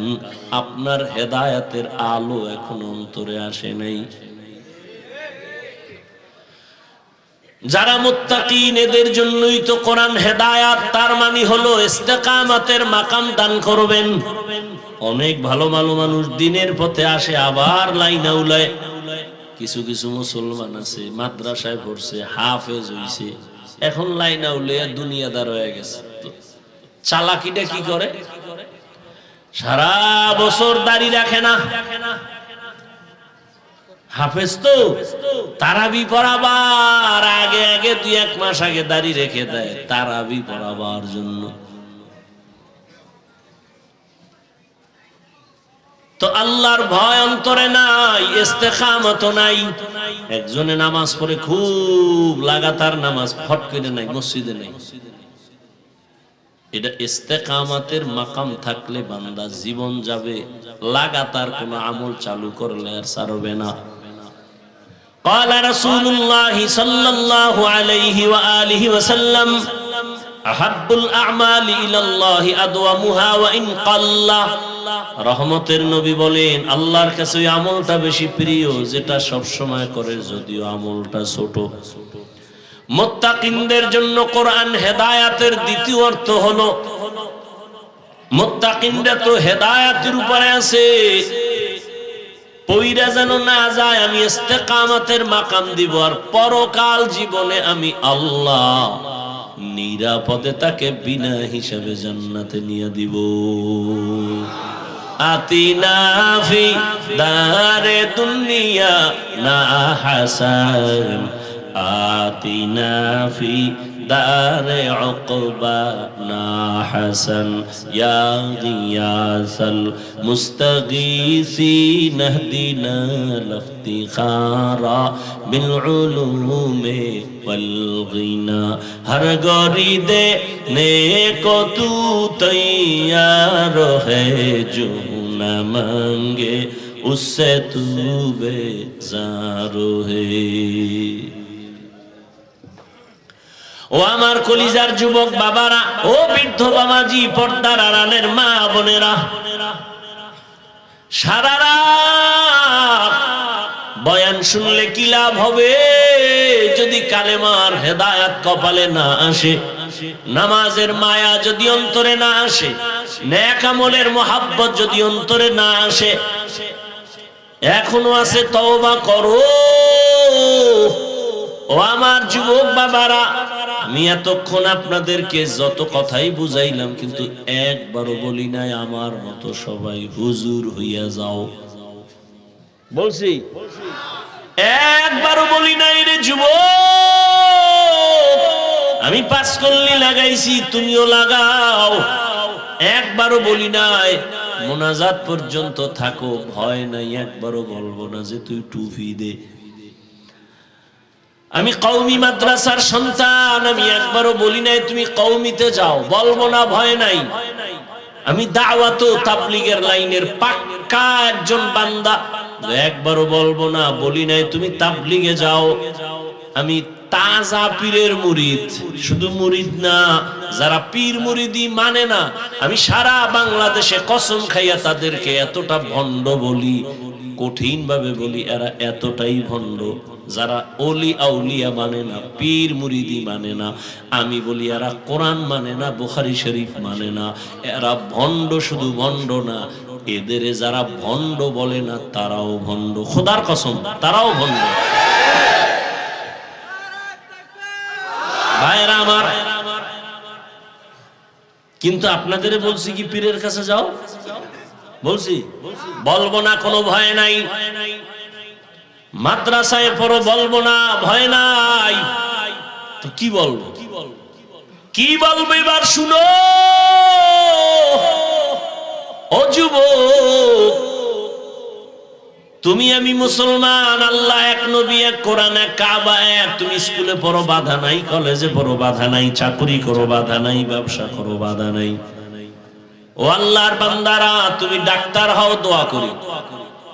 আপনার হেদায়েতের আলো এখন অন্তরে আসে নাই। যারা মুত্তাকিন, এদের জন্যই তো কোরআন হেদায়াত। তার মানে হলো ইস্তেকামতের মাকাম দান করবেন। অনেক ভালো ভালো মানুষ দিনের পথে আসে, আবার লাইনা উলায়। কিছু কিছু মুসলমান আছে মাদ্রাসায় পড়ছে, হাফেজ হইছে, এখন লাইনা উলায় দুনিয়াদার হয়ে গেছে। চালাকিটা কি করে? সারা বছর দাড়ি রাখে না। হাফেজ তো তারাবি পড়াবার আগে আগে 2-1 মাস আগে দাড়ি রেখে দেয় তারাবি পড়াবার জন্য। তো আল্লাহর ভয় অন্তরে নাই, ইস্তেকামত নাই। একজনে নামাজ পড়ে খুব লাগাতার নামাজ, ফট করে নাই, মসজিদে নাই। এটা ইস্তেকামতের মাকাম থাকলে বান্দা জীবন যাবে, লাগাতার কোন আমল চালু করলে আর ছাড়বে না। قال رسول الله صلى الله عليه وآله وسلم أحب الأعمال إلى الله أدومها وإن قل। রহমতের নবী বলেন, আল্লাহর কাছে ওই আমলটা বেশি প্রিয় যেটা সব সময় করে, যদিও আমলটা ছোট। মুত্তাকিনদের জন্য কোরআন হেদায়েতের দ্বিতীয় অর্থ হলো, মুত্তাকিনরা তো হেদায়েতের উপরে আছে, পয়রা যেন না যায়। আমি ইস্তেকামতের মাকাম দিব, আর পরকাল জীবনে আমি আল্লাহ নিরাপদে তাকে বিনা হিসাবে জান্নাতে নিয়ে দিব। আতিনা ফি দারে দুনিয়া না হাসান, আতিনা ফি দারে উকবা না হাসান, ইয়া গিয়াসাল মুস্তাগীসিন ইহদিনা লিফতিখারা বিল উলুমে ওয়াল গিনা। হর গরিদে নেকো তু তৈয়ার है जो न मांगे उससे तू बेजार है। ও আমার কলিজার যুবক বাবারা, ও বৃদ্ধ বাবাজি, পর্দার আড়ালের মা বোনেরা, সারা রাত বয়ান শুনলে কি লাভ হবে যদি কালেমার হেদায়েত কপালে না আসে, নামাজের মায়া যদি অন্তরে না আসে, নেক আমলের মোহাব্বত যদি অন্তরে না আসে। এখনো আছে, তওবা করো। ও আমার যুবক বাবারা, আমি এতক্ষণ আপনাদেরকে যত কথাই বুঝাইলাম, কিন্তু একবারও বলি নাই আমার মতো সবাই হুজুর হইয়া যাও। বলছি? একবারও বলি নাই রে যুবক, আমি 5 কল্লি লাগাইছি, তুমিও লাগাও। একবারও বলি নাই মোনাজাত পর্যন্ত থাকো, ভয় নাই। একবারও বলবো না যে তুই টুপি দে। আমি কওমি মাদ্রাসার সন্তান, আমি একবারও বলি নাই তুমি কওমিতে যাও, বলবো না, ভয় নাই। আমি দাওয়াত ও তাবলীগের লাইনের পাক্কা একজন বান্দা, একবারও বলবো না, বলি নাই তুমি তাবলীগে যাও। আমি তাজা পীরের মুরিদ, শুধু মুরিদ না, যারা পীর মুরিদি মানে না, আমি সারা বাংলাদেশে কসম খাইয়া তাদেরকে এতটা ভণ্ড বলি, কঠিন ভাবে বলি, এরা এতটাই ভণ্ড। যারা ওলি আউলিয়া মানে না, পীর মুরিদি মানে না, আমি বলি এরা কোরআন মানে না, বুখারী শরীফ মানে না, এরা ভণ্ড, শুধু ভণ্ড না, এদের যারা ভণ্ড বলে না তারাও ভণ্ড, খোদার কসম তারাও ভণ্ড। ভাইরা আমার, কিন্তু আপনাদের বলছি কি পীরের কাছে যাও? বলছি? বলবো না, কোনো ভয় নাই। মাদ্রাসায় পড়ো, বলবো না, ভয় নাই। তো কি বলবো? কি বলবো এবার শুনো ও যুবক, তুমি আমি মুসলমান, আল্লাহ এক, নবী এক, কোরআন এক, কাবা এক। তুমি স্কুলে পড়ো, বাধা নাই, কলেজে পড়ো, বাধা নাই, চাকরি করো, বাধা নাই, ব্যবসা করো, বাধা নাই। ও আল্লাহর বান্দারা, তুমি ডাক্তার হও, দোয়া করি।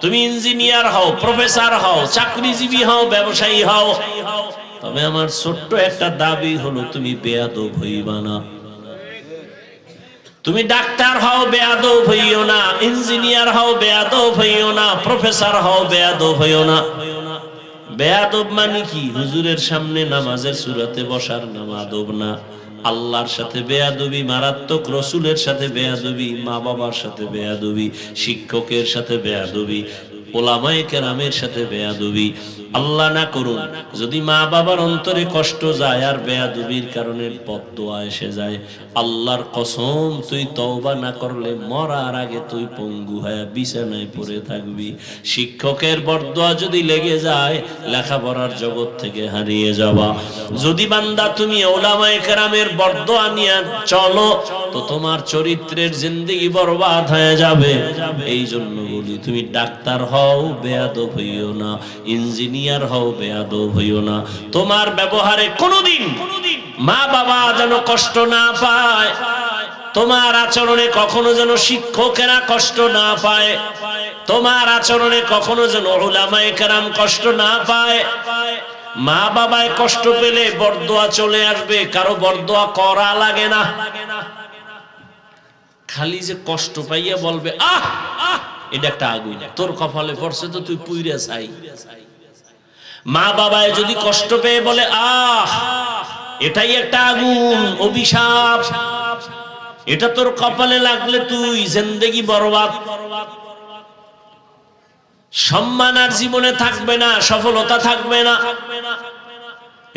তুমি ইঞ্জিনিয়ার হও, প্রফেসর হও, চাকরিজীবী হও, ব্যবসায়ী হও, তবে আমার ছোট্ট একটা দাবি হলো তুমি বেয়াদব হইবা না। তুমি ডাক্তার হও, বেয়াদব হইও না, ইঞ্জিনিয়ার হও, বেয়াদব হইও না, প্রফেসর হও, বেয়াদব হইও না। বেয়াদব মানে কি? হুজুরের সামনে নামাজের সুরাতে বসার নাম আদব না। আল্লাহর সাথে বেয়াদবি মারাত্মক, রসুলের সাথে বেয়াদবি, মা বাবার সাথে বেয়াদবি, শিক্ষকের সাথে বেয়াদবি, ওলামায়ে কেরামের সাথে বেয়াদবি। আল্লাহ না করুন যদি মা বাবার অন্তরে কষ্ট যায় আর বেয়াদবির কারণে বদদোয়া এসে যায়, আল্লাহর কসম তুই তওবা না করলে মরার আগে তুই পঙ্গু হয়ে বিছানায় পড়ে থাকবি। শিক্ষকের বদদোয়া যদি লেগে যায় লেখাপড়ার জগৎ থেকে হারিয়ে যাবা। যদি বান্দা তুমি ওলামায়ে কেরামের বদদোয়া নিয়ে চলো তো তোমার চরিত্রের জিন্দেগি বরবাদ হয়ে যাবে। এই জন্য বলি তুমি ডাক্তার হও, বেয়াদব হইও না, ইঞ্জিনিয়ার হও, বেয়াদব হইও না। তোমার ব্যবহারে কোনোদিন মা বাবা যেন কষ্ট না পায়, তোমার আচরণে কখনো যেন শিক্ষকেরা কষ্ট না পায়, তোমার আচরণে কখনো যেন উলামায়ে কেরাম কষ্ট না পায়। মা বাবায় কষ্ট পেলে বরদোয়া চলে আসবে, কারো বরদোয়া করা লাগে না, খালি যে কষ্ট পাইয়া বলবে আহ আহ এটা একটা আগুন তোর কপালে পড়ছে তো তুই পুইরা চাই। মা বাবায় যদি কষ্ট পেয়ে বলে আহ এটাই একটা আগুন, অভিশাপ, এটা তোর কপালে লাগলে তুই জিন্দেগি বরবাদ, সম্মান আর জীবনে থাকবে না, সফলতা থাকবে না।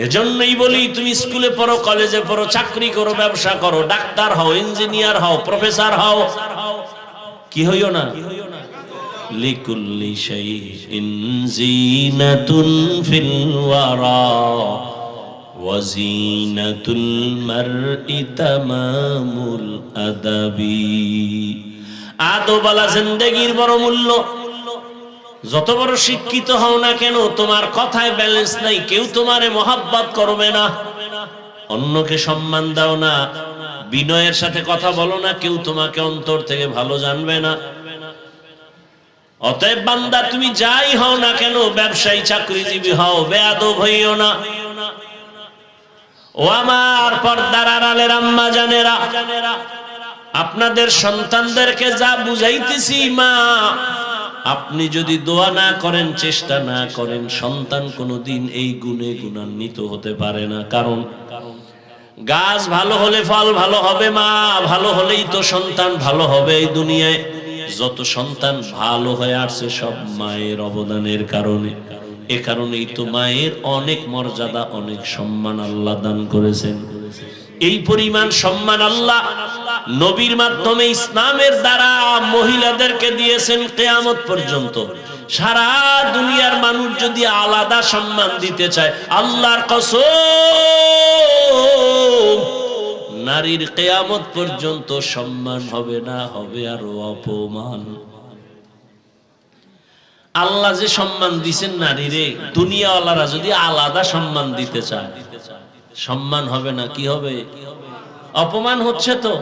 এজন্যই বলি তুমি স্কুলে পড়ো, কলেজে পড়ো, চাকরি করো, ব্যবসা করো, ডাক্তার হও, ইঞ্জিনিয়ার হও, প্রফেসর হও, কি হইও না, লিকুল্লি শাইইন জিনাতুন ফিল ওয়ারা ওয়া জিনাতুল মারই তামামুল আদাবি। আদবালা জিন্দেগির বড় মূল্য। যত বড় শিক্ষিত হও না কেন তোমার কথায় ব্যালেন্স নাই, কেউ তোমারে মহাব্বত করবে না, অন্যকে সম্মান দাও না, বিনয়ের সাথে কথা বলো না, কেউ তোমাকে অন্তর থেকে ভালো জানবে না। অতএব বান্দা তুমি যাই হও না কেন, ব্যবসায়ী চাকরিজীবী হও, বেয়াদব হইও না। ও আমার পর্দার আড়ালের আম্মা জানেরা, আপনাদের সন্তানদেরকে যা বুঝাইতেছি মা, আপনি যদি দোয়া না করেন, চেষ্টা না করেন, সন্তান কোনোদিন এই গুণে গুণান্বিত হতে পারে না। কারণ গাছ ভালো হলে ফল ভালো হবে, মা ভালো হলেই তো সন্তান ভালো হবে। এই দুনিয়ায় যত সন্তান ভালো হয়ে আসছে সব মায়ের অবদানের কারণে। এ কারণেই তো মায়ের অনেক মর্যাদা, অনেক সম্মান আল্লাহ দান করেছেন। এই পরিমাণ সম্মান আল্লাহ নবীর মাধ্যমে, ইসলামের দ্বারা মহিলাদেরকে দিয়েছেন কিয়ামত পর্যন্ত। সারা দুনিয়ার মানুষ যদি আলাদা সম্মান দিতে চায়, আল্লাহর কসম নারীর কিয়ামত পর্যন্ত সম্মান হবে না, হবে আরো অপমান। আল্লাহ যে সম্মান দিছেন নারীরে, দুনিয়াওয়ালারা যদি আলাদা সম্মান দিতে চায়, সম্মান হবে না, কি হবে? অপমান হচ্ছে তো।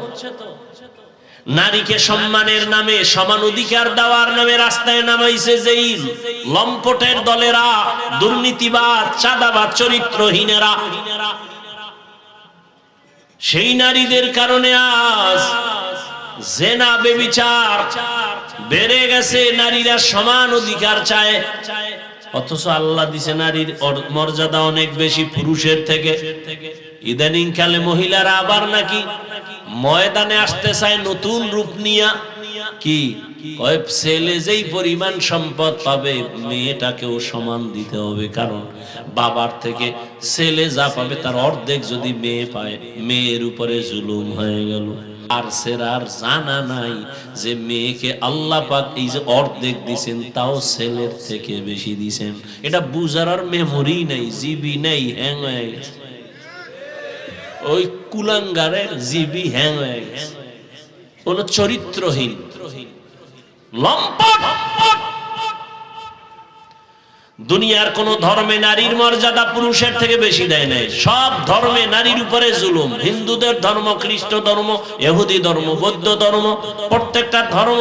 নারীকে সম্মানের নামে, সমান অধিকার দেওয়ার নামে রাস্তায় নামাইছে যেই লম্পটের দলেরা, দুর্নীতিবাদ, চাঁদাবাদ, চরিত্রহীনেরা, সেই নারীদের কারণে আজ জেনা, বেবিচার বেড়ে গেছে। নারীরা সমান অধিকার চায়, অথচ আল্লাহ দিছে নারীর মর্যাদা অনেক বেশি পুরুষের থেকে। ইদানিং কালে মহিলারা আবার নাকি ময়দানে আসতে চায় নতুন রূপ নিয়া। কি কয়? ছেলে যেই পরিমাণ সম্পদ পাবে মেয়েটাকেও সমান দিতে হবে, কারণ বাবার থেকে ছেলে যা পাবে তার অর্ধেক যদি মেয়ে পায়, মেয়ের উপরে জুলুম হয়ে গেল। আর সেরার জানা নাই যে মেয়েকে আল্লাহ পাক এই যে অর্ধেক দিছেন তাও ছেলের থেকে বেশি দিছেন। এটা বুঝার আর মেমোরি নাই, জিবি নাই, হ্যাং হয়ে গেছে। ওই কুলাঙ্গারের জিবি হ্যাং হয়ে গেছে, কোন চরিত্রহীন লম্পট। দুনিয়ার কোন ধর্মে নারীর মর্যাদা পুরুষের থেকে বেশি দেয় নাই। সব ধর্মে নারীর উপরে জুলুম। হিন্দুদের ধর্ম, খ্রিস্ট ধর্ম, ইহুদি ধর্ম, বৌদ্ধ ধর্ম, প্রত্যেকটা ধর্ম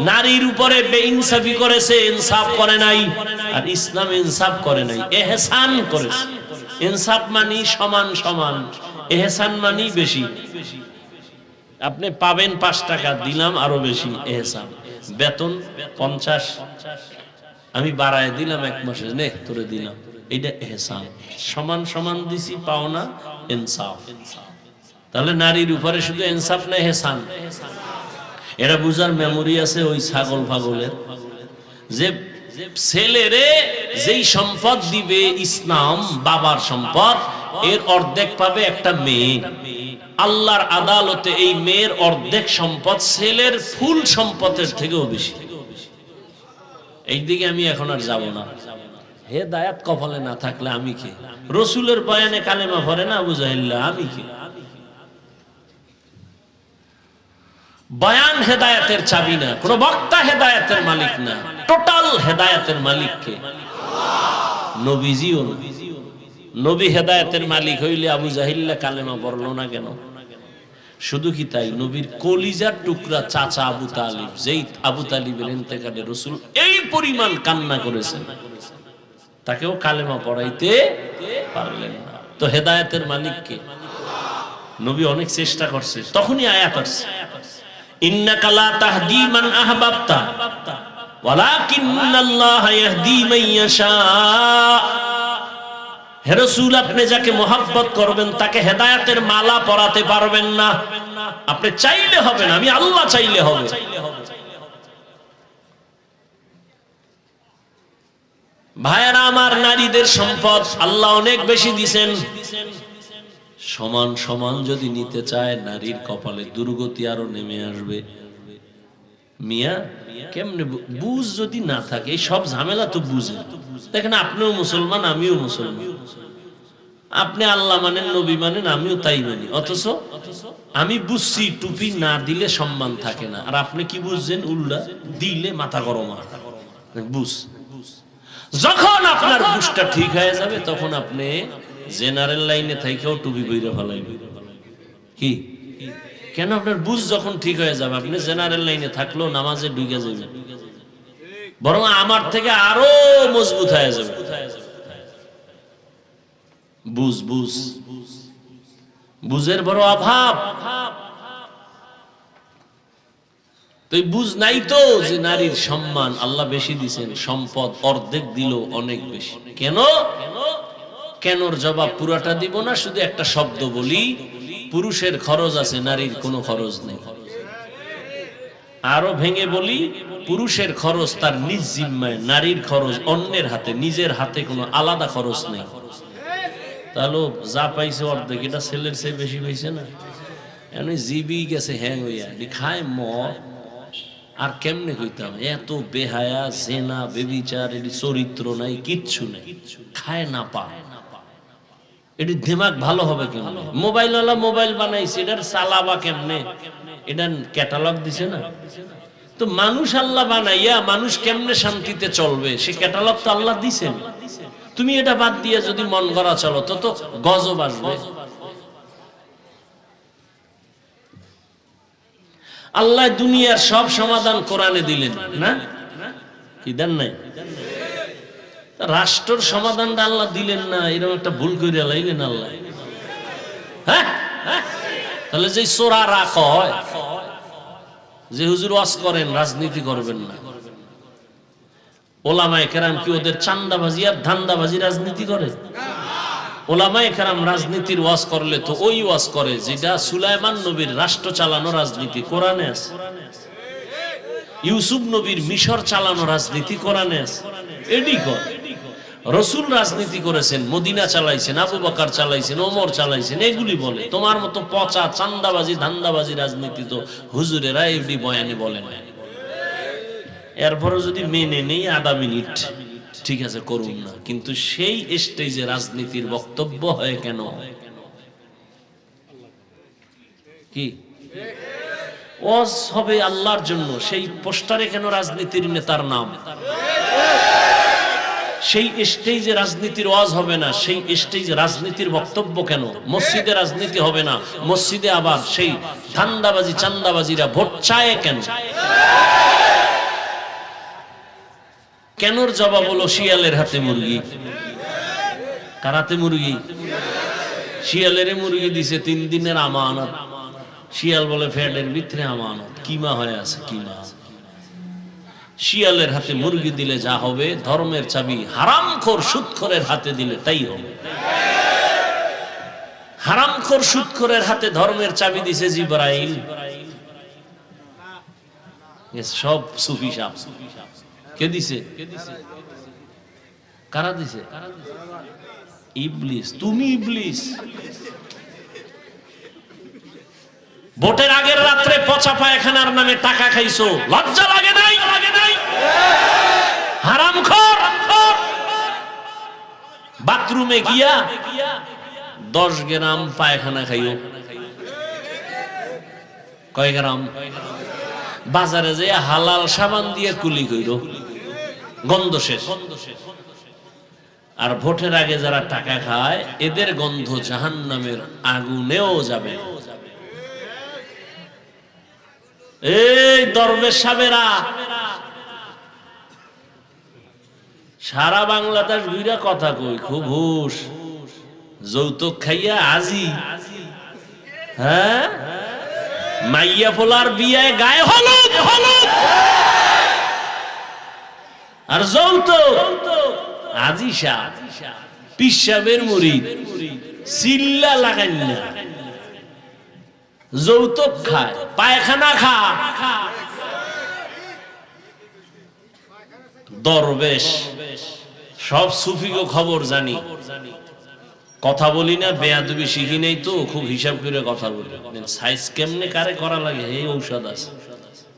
নারীর উপরে বেইনসাফি করেছে, ইনসাফ করে নাই। আর ইসলাম ইনসাফ করে নাই, এহসান করেছে। ইনসাফ মানি সমান সমান, এহসান মানি বেশি। আপনি পাবেন 5 টাকা, দিলাম আরো বেশি, এহসান। বেতন 50, আমি বাড়ায় দিলাম 1 মাসে, নে তোরে দিলাম, এটা এহসান। সমান সমান দিছি, পাওনা ইনসাফ। তাহলে নারীর উপরে শুধু ইনসাফ না, এহসান। এরা বুঝার মেমোরি আছে ওই ছাগল ফাগলের, যে ছেলেরে যেই সম্পদ দিবে ইসলাম, বাবার সম্পদ, এর অর্ধেক পাবে একটা মেয়ে। আল্লাহর আদালতে এই মেয়ের অর্ধেক সম্পদ ছেলের ফুল সম্পদের থেকেও বেশি। এই দিকে আমি এখন আর যাব না। হেদায়াত কপালে না থাকলে আমি কি? রসুলের বয়ানে কালেমা পড়ে না আবু জাহেল্লা, আমি কি? বয়ান হেদায়াতের চাবি না, কোন বক্তা হেদায়াতের মালিক না। টোটাল হেদায়াতের মালিক কে? নবীজিও না। নবী হেদায়াতের মালিক হইলে আবু জাহিল্লা কালেমা পড়লো না কেন? শুধু কি তাই, নবীর কলিজার টুকরা চাচা আবু তালিব, যেই আবু তালিবের ইন্তেকালে রাসূল এই পরিমাণ কান্না করেছেন, তাকেও কালেমা পড়াইতে পারলেন না। তো হেদায়েতের মালিক কে? নবী অনেক চেষ্টা করছে, তখনই আয়াত আসছে, ইন্নাকা লা তাহদি মান আহবাবতা ওয়ালাকিন্নাল্লাহা ইয়াহদি মান ইয়াশা। হে রাসূল, আপনি যাকে মহব্বত করবেন তাকে হেদায়েতের মালা পরাতে পারবেন না। আপনি চাইলে হবে না, আমি আল্লাহ চাইলে হবে। ভাইয়েরা আমার, নারীদের সম্পদ আল্লাহ অনেক বেশি দিবেন। সমান সমান যদি নিতে চায়, নারীর কপালে দুর্গতি আরো নেমে আসবে। মিয়া কেমনে বুঝ যদি না থাকে, এই সব ঝামেলা তো বুঝেন। দেখেন, আপনিও মুসলমান, আমিও মুসলমান। আপনি আল্লাহ মানেন, নবী মানেন, আমিও তাই মানি। অথচ আমি বুঝছি টুপি না দিলে সম্মান থাকে না, আর আপনি কি বুঝছেন? উল্টা দিলে মাথা গরম হয়। বুঝ যখন আপনার বুঝটা ঠিক হয়ে যাবে, তখন আপনি জেনারেল লাইনে থেকেও টুপি বইরে ফেলাইবেন। কি কেন? আপনার বুঝ যখন ঠিক হয়ে যাবে, আপনি জেনারেল লাইনে থাকলেও নামাজে ঢুকে যাবেন, বরং আমার থেকে আরো মজবুত হয়ে যাবে। বুঝ বুঝ বুঝের বড় অভাব। তো বুঝ নাই তো, যে নারীর সম্মান আল্লাহ বেশি দিছেন, সম্পদ অর্ধেক দিল অনেক বেশি। কেন? কেনর জবাব পুরাটা দিব না, শুধু একটা শব্দ বলি, পুরুষের খরচ আছে, নারীর কোনো খরচ নেই। আরো ভেঙে বলি, পুরুষের খরচ তার নিজ জিম্মায়, নারীর খরচ অন্যের হাতে, নিজের হাতে কোনো আলাদা খরচ নেই। তাহলে যা পাইছে অর্ধেক, এটা ছেলের চেয়ে বেশি পাইছে না? এনে জিবি গেছে হ্যাং হইয়া, খায় মদ। আর কেমনে কইতাম, এত বেহায়া, জেনা, বেবিচার, এটি চরিত্র নাই, কিচ্ছু নাই, খায় না পায়। এটি দিমাগ ভালো হবে কেমনে? মোবাইল ওয়ালা মোবাইল বানাইছে, এটার চালাবা কেমনে? এটা ক্যাটালগ দিছে না? তো মানুষ আল্লাহ বানাইয়া মানুষ কেমনে শান্তিতে চলবে সে ক্যাটালগ তো আল্লাহ দিছেন। তুমি এটা বাদ দিয়ে যদি মন গড়া চলো তো তো গজব আসবে। আল্লাহ দুনিয়ার সব সমাধান কোরআনে দিলেন না, কি দেন নাই? রাষ্ট্রের সমাধানটা আল্লাহ দিলেন না, এরকম একটা ভুল করে লাইলেন আল্লাহ। হ্যাঁ, তাহলে যে চোরারা কয় যে হুজুর ওয়াজ করেন রাজনীতি করবেন না, ওলামায়ে কেরাম কি ওদের চান্দাবাজি আর ধান্দাবাজি রাজনীতি করে? ওলামায়ে কেরাম রাজনীতির ওয়াজ করলে তো ওই ওয়াজ করে যেটা সুলাইমান নবীর রাষ্ট্র চালানো রাজনীতি কোরআনে আছে, ইউসুফ নবীর মিশর চালানো রাজনীতি কোরআনে আছে, এডি করে। রসুল রাজনীতি করেছেন, মদিনা চালাইছেন, আবু বকর চালাইছেন, ওমর চালাইছেন, এগুলি বলে। তোমার মতো পচা চান্দাবাজি ধান্দাবাজি রাজনীতি তো হুজুরেরা এডি বয়ানে বলেন। এরপরও যদি মেনে নেই আধা মিনিট ঠিক আছে করুন না, কিন্তু সেই স্টেজে রাজনীতির বক্তব্য হয় কেন? কি ওয়াজ হবে আল্লাহর জন্য, সেই পোস্টারে কেন রাজনীতির নেতার নাম? সেই স্টেজে রাজনীতির ওয়াজ হবে না, সেই স্টেজে রাজনীতির বক্তব্য কেন? মসজিদে রাজনীতি হবে না, মসজিদে আবার সেই ধান্দাবাজি চান্দাবাজিরা ভোট চায় কেন? কেনর জবাব হলো শিয়ালের হাতে মুরগি। কার হাতে মুরগি? শিয়ালের মুরগি দিছে 3 দিনের আমানত। শিয়াল বলে ফ্যাটের ভিতরে আমানত, কিমা হয়ে আছে কিমা। শিয়ালের হাতে মুরগি দিলে যা হবে, ধর্মের চাবি হারামখোর সুদখোরের হাতে দিলে তাই হবে। হারামখোর সুদখোরের হাতে ধর্মের চাবি দিছে জিবরাইল। সব সুফি সাহেব কে দিছে? কারা দিছে? ইবলিস। তুমি ইবলিস। ভোটের আগের রাত্রে পচা পায়খানার নামে টাকা খাইছো, লজ্জা লাগে নাই? হারামখোর। বাথরুমে গিয়া 10 গ্রাম পায়খানা খাইও। কয় গ্রাম? বাজারে যে হালাল সাবান দিয়ে কুলি কইরো, গন্ধ শেষ। আর ভোটের আগে যারা টাকা খায় এদের গন্ধ জাহান্নামের আগুনেও যাবে। এই দরবেশ সাবেরা সারা বাংলাদেশ ঘুরে কথা কই, খুব হুশ। যৌতুক খাইয়া আজি, হ্যাঁ, মাইয়া ফোলার বিয়ায় গায়ে হলুদ হলুদ, আর যৌতুক আজি শাহ পিসাবের মুরিদ, চিল্লা লাগাই না, যৌতুক খায়, পায়খানা খা। দরবেশ সব সুফিগো খবর জানি, কথা বলি না, বেয়াদবি শিখি নেই তো, খুব হিসাব করে কথা বলি। সাইজ কেমনে কারে করা লাগে এই ঔষধ আছে,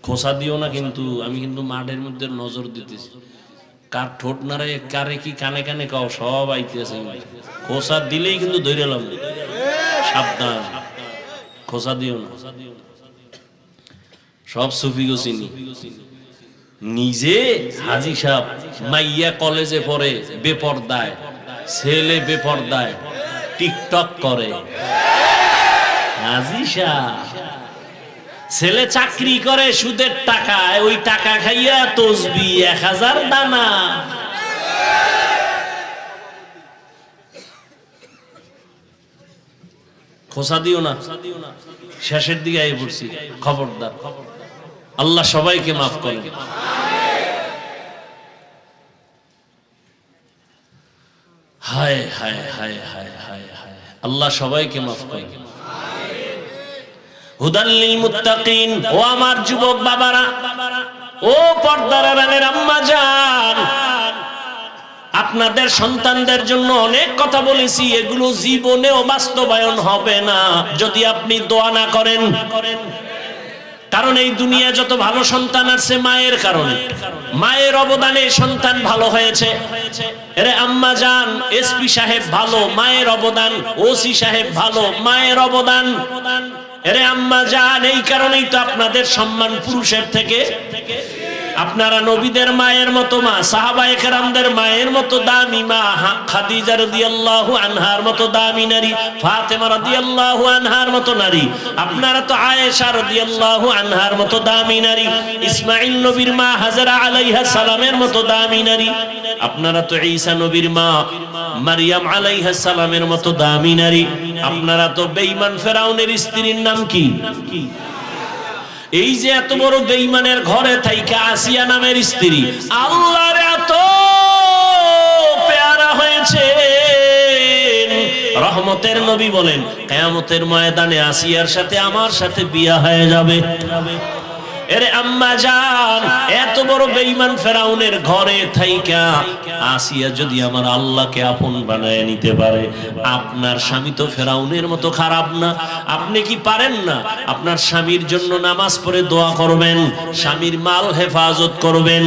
খোসা দিও না। কিন্তু আমি কিন্তু মাঠের মধ্যে নজর দিতেছি, কার ঠোঁট নাড়ে কারে কি কানে কানে কাও সব আইতেছে। খোসা দিলেই কিন্তু ধরে এলাম, সাবধান, খোসা দিও না। সব সুফিগো চিনি। নিজে হাজি সাহেব মাইয়া কলেজে পড়ে বেপরদায়, ছেলে বেপরদায় টিকটক করে। হাজি সাহেব ছেলে চাকরি করে সুদের টাকায়, ওই টাকা খাইয়া তসবি 1000 দানা। খোসা দিও না, শেষের দিকে আই পড়ছি, খবরদার। আল্লাহ সবাইকে মাফ করেন। হায় হায় হায় হায় হায় হায়, আল্লাহ সবাইকে মাফ করেন। হুদাল লিল মুত্তাকিন। ও আমার যুবক বাবারা, ও পর্দার আড়ালের আম্মা জান, আপনাদের সন্তানদের জন্য অনেক কথা বলেছি, এগুলো জীবনেও বাস্তবায়ন হবে না যদি আপনি দোয়া না করেন। কারণ এই দুনিয়া যত ভালো সন্তান আছে মায়ের কারণে, মায়ের অবদানে সন্তান ভালো হয়েছে। এরে আম্মা জান, এসপি সাহেব ভালো, মায়ের অবদান। ওসি সাহেব ভালো, মায়ের অবদান। এরে আম্মা জান, এই কারণেই তো আপনাদের সম্মান পুরুষের থেকে। আপনারা নবীদের মায়ের মতো মা, সাহাবায়ে কেরামদের মায়ের মতো দামি মা, খাদিজা রাদিয়াল্লাহু আনহার মতো দামি নারী, ফাতেমা রাদিয়াল্লাহু আনহার মতো নারী। আপনারা তো আয়েশা রাদিয়াল্লাহু আনহার মতো দামি নারী, ইসমাঈল নবীর মা হাজরা আলাইহা সালামের মতো দামি নারী। আপনারা তো ঈসা নবীর মা মারইয়াম আলাইহা সালামের মতো দামি নারী। আপনারা তো বেঈমান ফেরাউনের স্ত্রীর নাম কি? এই যে এত বড় বেঈমানের ঘরে থাইকা আসিয়া নামের স্ত্রী আল্লাহর এত পেয়ারা হয়েছে। রহমতের নবী বলেন, কিয়ামতের ময়দানে আসিয়ার সাথে আমার সাথে বিয়া হয়ে যাবে। এরে আম্মা জান, এত বড় বেঈমান ফেরাউনের ঘরে থাইকা আসিয়া যদি আমার আল্লাহকে আপন বানায় নিতে পারে, আপনার স্বামী তো ফেরাউনের মতো খারাপ না। আপনি কি পারেন না আপনার স্বামীর জন্য নামাজ পড়ে দোয়া করবেন, স্বামীর মাল হেফাজত করবেন,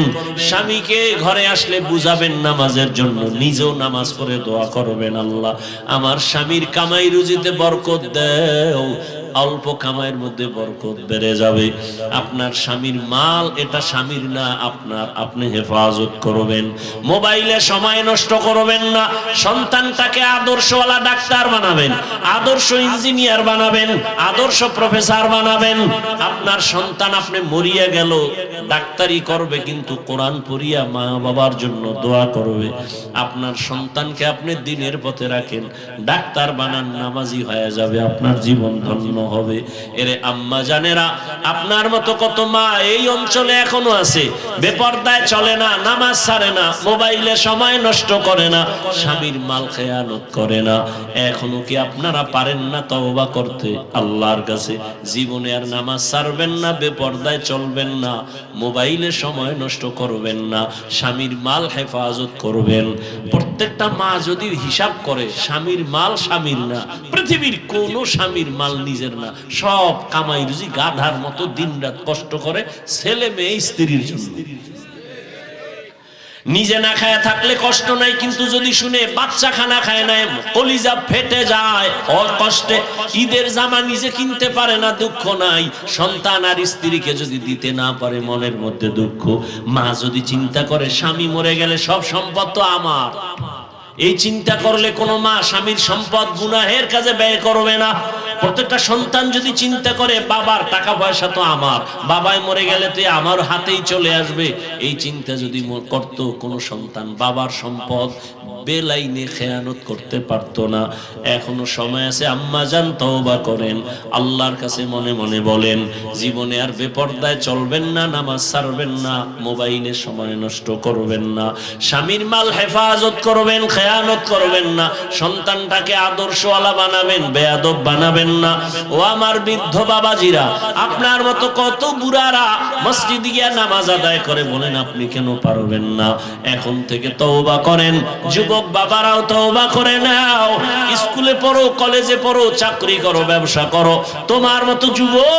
স্বামীকে ঘরে আসলে বুঝাবেন নামাজের জন্য, নিজেও নামাজ পড়ে দোয়া করবেন, আল্লাহ আমার স্বামীর কামাই রুজিতে বরকত দাও, অল্প কামাইয়ের মধ্যে বরকত বেড়ে যাবে। আপনার স্বামীর মাল এটা স্বামীর না, আপনার, আপনি হেফাজত করবেন। মোবাইলে সময় নষ্ট করবেন না। সন্তানটাকে আদর্শওয়ালা ডাক্তার বানাবেন, আদর্শ ইঞ্জিনিয়ার বানাবেন, আদর্শ প্রফেসর বানাবেন। আপনার সন্তান আপনি মরিয়া গেল ডাক্তারি করবে, কিন্তু কোরআন পড়িয়া মা বাবার জন্য দোয়া করবে। আপনার সন্তানকে আপনি দ্বীনের পথে রাখেন, ডাক্তার বানান, নামাজি হয়ে যাবে, আপনার জীবন ধন্য হবে। এরে আম্মা জানেরা, আপনার মতো কত মা এই অঞ্চলে এখনো আছে, বেপরদায় চলে না, নামাজ ছাড়ে না, মোবাইলে সময় নষ্ট করে না, স্বামীর মাল খেয়ানত করে না। এখনো কি আপনারা পারেন না তওবা করতে আল্লাহর কাছে? জীবনে আর নামাজ ছাড়বেন না, বেপরদায় চলবেন না, মোবাইলে সময় নষ্ট করবেন না, স্বামীর মাল হেফাজত করবেন। প্রত্যেকটা মা যদি হিসাব করে, স্বামীর মাল স্বামীর না, পৃথিবীর কোন স্বামীর মাল নিজের না, সব কামাই রুজি গাধার মতো দিনরাত কষ্ট করে ছেলে মেয়ে স্ত্রীর জন্য। নিজে না খায় থাকলে কষ্ট নাই, কিন্তু যদি শুনে বাচ্চা খানা খায় না, কলিজা ফেটে যায় ওর কষ্টে। ঈদের জামা নিজে কিনতে পারে না, দুঃখ নাই। সন্তান আর স্ত্রীকে যদি দিতে না পারে, মনের মধ্যে দুঃখ। মা যদি চিন্তা করে স্বামী মরে গেলে সব সম্পদ তো আমার, এই চিন্তা করলে কোনো মা স্বামীর সম্পদ গুনাহের কাজে ব্যয় করবে না। প্রত্যেকটা সন্তান যদি চিন্তা করে বাবার টাকা পয়সা তো আমার, বাবাই মরে গেলে তো আমার হাতেই চলে আসবে, এই চিন্তা যদি করতো কোনো সন্তান, বাবার সম্পদ বেলাইনে খেয়ানত করতে পারতো না। এখনো সময় আছে, আম্মা জান তওবা করেন, আল্লাহর কাছে মনে মনে বলেন, জীবনে আর বেপরদায় চলবেন না, নামাজ ছাড়বেন না, মোবাইলে সময় নষ্ট করবেন না, স্বামীর মাল হেফাজত করবেন, খেয়ানত করবেন না, সন্তানটাকে আদর্শওয়ালা বানাবেন, বেয়াদব বানাবেন না। ও আমার বৃদ্ধ বাবাজিরা, আপনার মতো কত বুড়ারা মসজিদে গিয়ে নামাজ আদায় করে, বলেন আপনি কেন পারবেন না? এখন থেকে তওবা করেন। যুবক বাবারাও তওবা করে নাও। স্কুলে পড়ো, কলেজে পড়ো, চাকরি করো, ব্যবসা করো, তোমার মতো যুবক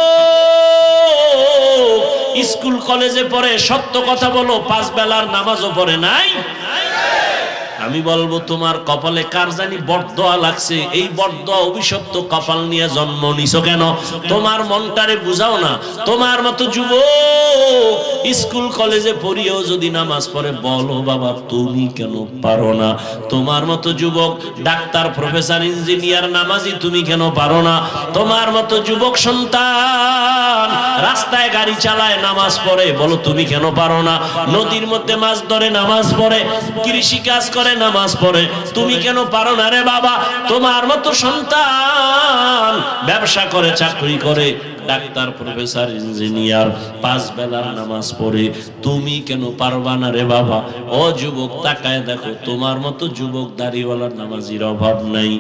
স্কুল কলেজে পড়ে, সত্য কথা বলো, 5 বেলার নামাজও পড়ে নাই। আমি বলবো তোমার কপালে কার জানি বরদোয়া লাগছে, এই বরদোয়া অভিশপ্ত কপাল নিয়ে জন্ম নিছো কেন? তোমার মনটারে বুঝাও না। তোমার মতো যুবক স্কুল কলেজে পড়িও যদি নামাজ পড়ে, বলো বাবা তুমি কেন পারো না? তোমার মতো যুবক ডাক্তার, প্রফেসর, ইঞ্জিনিয়ার, নামাজি, তুমি কেন পারো না? তোমার মতো যুবক সন্তান রাস্তায় গাড়ি চালায়, নামাজ পড়ে, বলো তুমি কেন পারো না? নদীর মধ্যে মাছ ধরে, নামাজ পড়ে, কৃষি কাজ করে, নামাজ পড়ে, তুমি কেন পারো না রে বাবা? তোমার মতো সন্তান ব্যবসা করে, চাকরি করে, ডাক্তার, প্রফেসর, ইঞ্জিনিয়ার, 5 বেলার নামাজ পড়ে, তুমি কেন পারবা না রে বাবা? ও যুবক তাকায় দেখো, তোমার মতো যুবক দাড়িওয়ালার নামাজির অভাব নাই।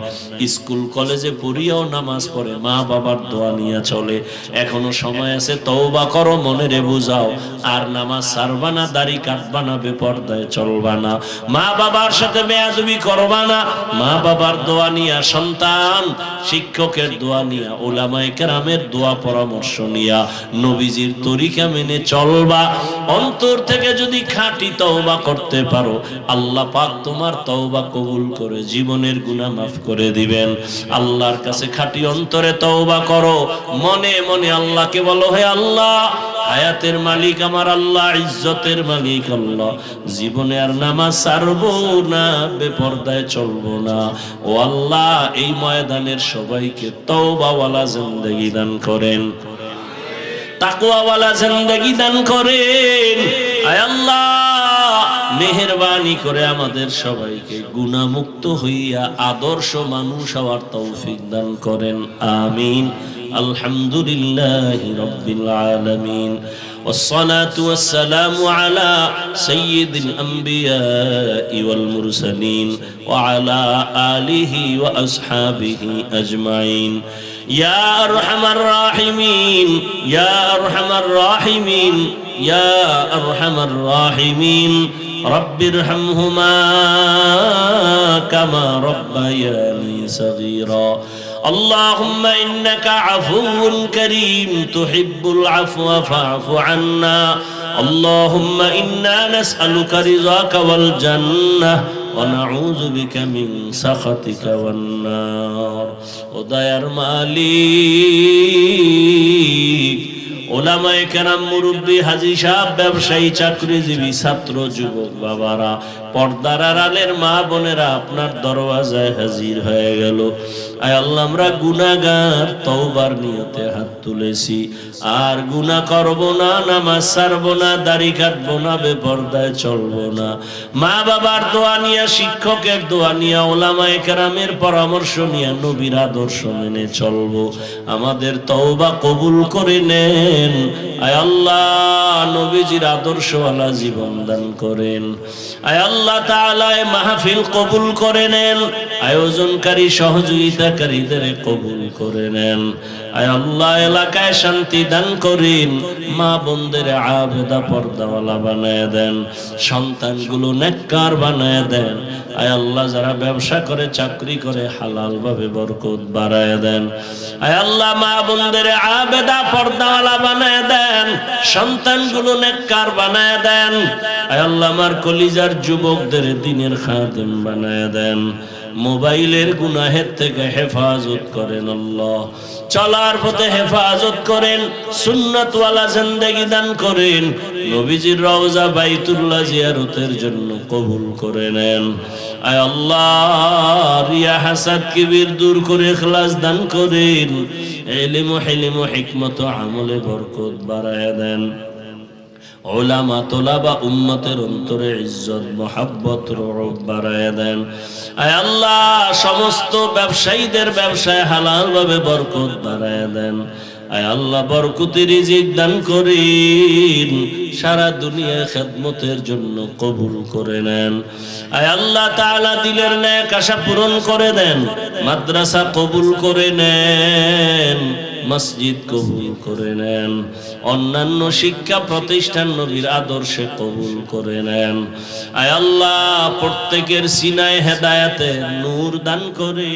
স্কুল কলেজে পড়িয়াও নামাজ পড়ে, মা বাবার দোয়া নিয়ে চলে। এখনো সময় আছে, তওবা করো, মনে রে বুঝাও, আর নামাজ ছাড়বা না, দাড়ি কাটবা না, বেপরদায় চলবা না, মা বাবার সাথে বেয়াদবি করবা না। মা বাবার দোয়া নিয়া, সন্তান শিক্ষকের দোয়া নিয়া, উলামায়ে কেরামের দোয়া পড়া পরামর্শ নিয়া নবীজির তরিকা মেনে চলবা। অন্তর থেকে যদি খাঁটি তওবা করতে পারো, আল্লাহ পাক তোমার তওবা কবুল করে জীবনের গুনাহ মাফ করে দিবেন। আল্লাহর কাছে খাঁটি অন্তরে তওবা করো, মনে মনে আল্লাহকে বলো, হে আল্লাহ, হায়াতের মালিক আমার আল্লাহ, ইজ্জতের মালিক আল্লাহ, জীবনে আর নামাজ ছাড়বো না, বেপরদায় চলবো না। ও আল্লাহ, এই ময়দানের সবাইকে তওবাওয়ালা জিন্দেগি দান করেন, তাকওয়াওয়ালা জিন্দেগি দান করেন। আয় আল্লাহ, মেহেরবানি করে আমাদের সবাইকে গুনাহমুক্ত হইয়া আদর্শ মানুষ হওয়ার তৌফিক দান করেন। আমিন। আলহামদুলিল্লাহি রাব্বিল আলামিন। والصلاة والسلام على سيد الأنبياء والمرسلين وعلى آله وأصحابه أجمعين. يا أرحم الراحمين، يا أرحم الراحمين، يا أرحم الراحمين، رب ارحمهما كما ربياني صغيرا. اللهم إنك عفو كريم تحب العفو فاعف عنا. اللهم إنا نسألك رضاك والجنة ونعوذ بك من سخطك والنار. ودير مالك ওলামায়ে কেরাম, মুরব্বী, হাজী সাহেব, ব্যবসায়ী, চাকরিজীবী, ছাত্র, যুবক বাবারা, পর্দার আড়ালের মা বোনেরা আপনার দরওয়াজায় হাজির হয়ে গেল। আয় আল্লাহ, আমরা গুনাহগার, তওবার নিয়তে হাত তুলেছি, আর গুনাহ করব না, নামাজ ছাড়ব না, দাড়ি কাটবো না, বেপরদায় চলবো না। মা বাবার দোয়া নিয়ে, শিক্ষকের দোয়া নিয়ে, ওলামায়ে কেরামের পরামর্শ নিয়ে নবীর আদর্শ মেনে চলবো। আমাদের তওবা কবুল করে নেন। আয় আল্লাহ, নবীজির আদর্শওয়ালা জীবন দান করেন। আয় আল্লাহ তাআলা, এই মাহফিল কবুল করে নেন। আয়োজনকারী, সহযোগিতাকারীদের কবুল করে নেন। আয় আল্লাহ, এলাকায় শান্তি দান করেন। মা বোনদের আবেদা, পর্দাওয়ালা বানায় দেন। সন্তানগুলো নেককার বানায় দেন। আয় আল্লাহ, যারা ব্যবসা করে, চাকরি করে, হালাল ভাবে বরকত বাড়ায় দেন। আয় আল্লাহ, মা বোনদের আবেদা, পর্দাওয়ালা বানায় দেন। সন্তানগুলো নেককার বানায় দেন। আয় আল্লাহ, আমার কলিজার যুবকদের দ্বীনের খাদেম বানায় দেন। মোবাইলের গুনাহের থেকে হেফাজত করেন আল্লাহ। চলার পথে হেফাজত করেন। সুন্নাতওয়ালা জিন্দেগি দান করেন। নবীজির রওজা বাইতুল্লাহ জিয়ারতের জন্য কবুল করে নেন। আয় আল্লাহ, রিয়া, হাসাদ, কিবির দূর করে ইখলাস দান করেন। ইলম, হিলম, হিকমত, আমলে বরকত বাড়ায় দেন। উলামা, তোলাবা, উম্মতের অন্তরে ইজ্জত, মুহাব্বত, রব বাড়ায় দেন। আয় আল্লাহ, সমস্ত ব্যবসায়ীদের ব্যবসায় হালাল ভাবে বরকত বাড়ায় দেন। আয় আল্লাহ, বরকতি রিজিক দান করেন। সারা দুনিয়ায় খেদমতের জন্য কবুল করে নেন। আয় আল্লাহ তাআলা, দিলের নেক আশা পূরণ করে দেন। মাদ্রাসা কবুল করে নেন, মসজিদ কবুল করে নেন, অন্যান্য শিক্ষা প্রতিষ্ঠান নবীর আদর্শে কবুল করে নেন। আয় আল্লাহ, প্রত্যেকের সিনায় হেদায়েতের নূর দান করে।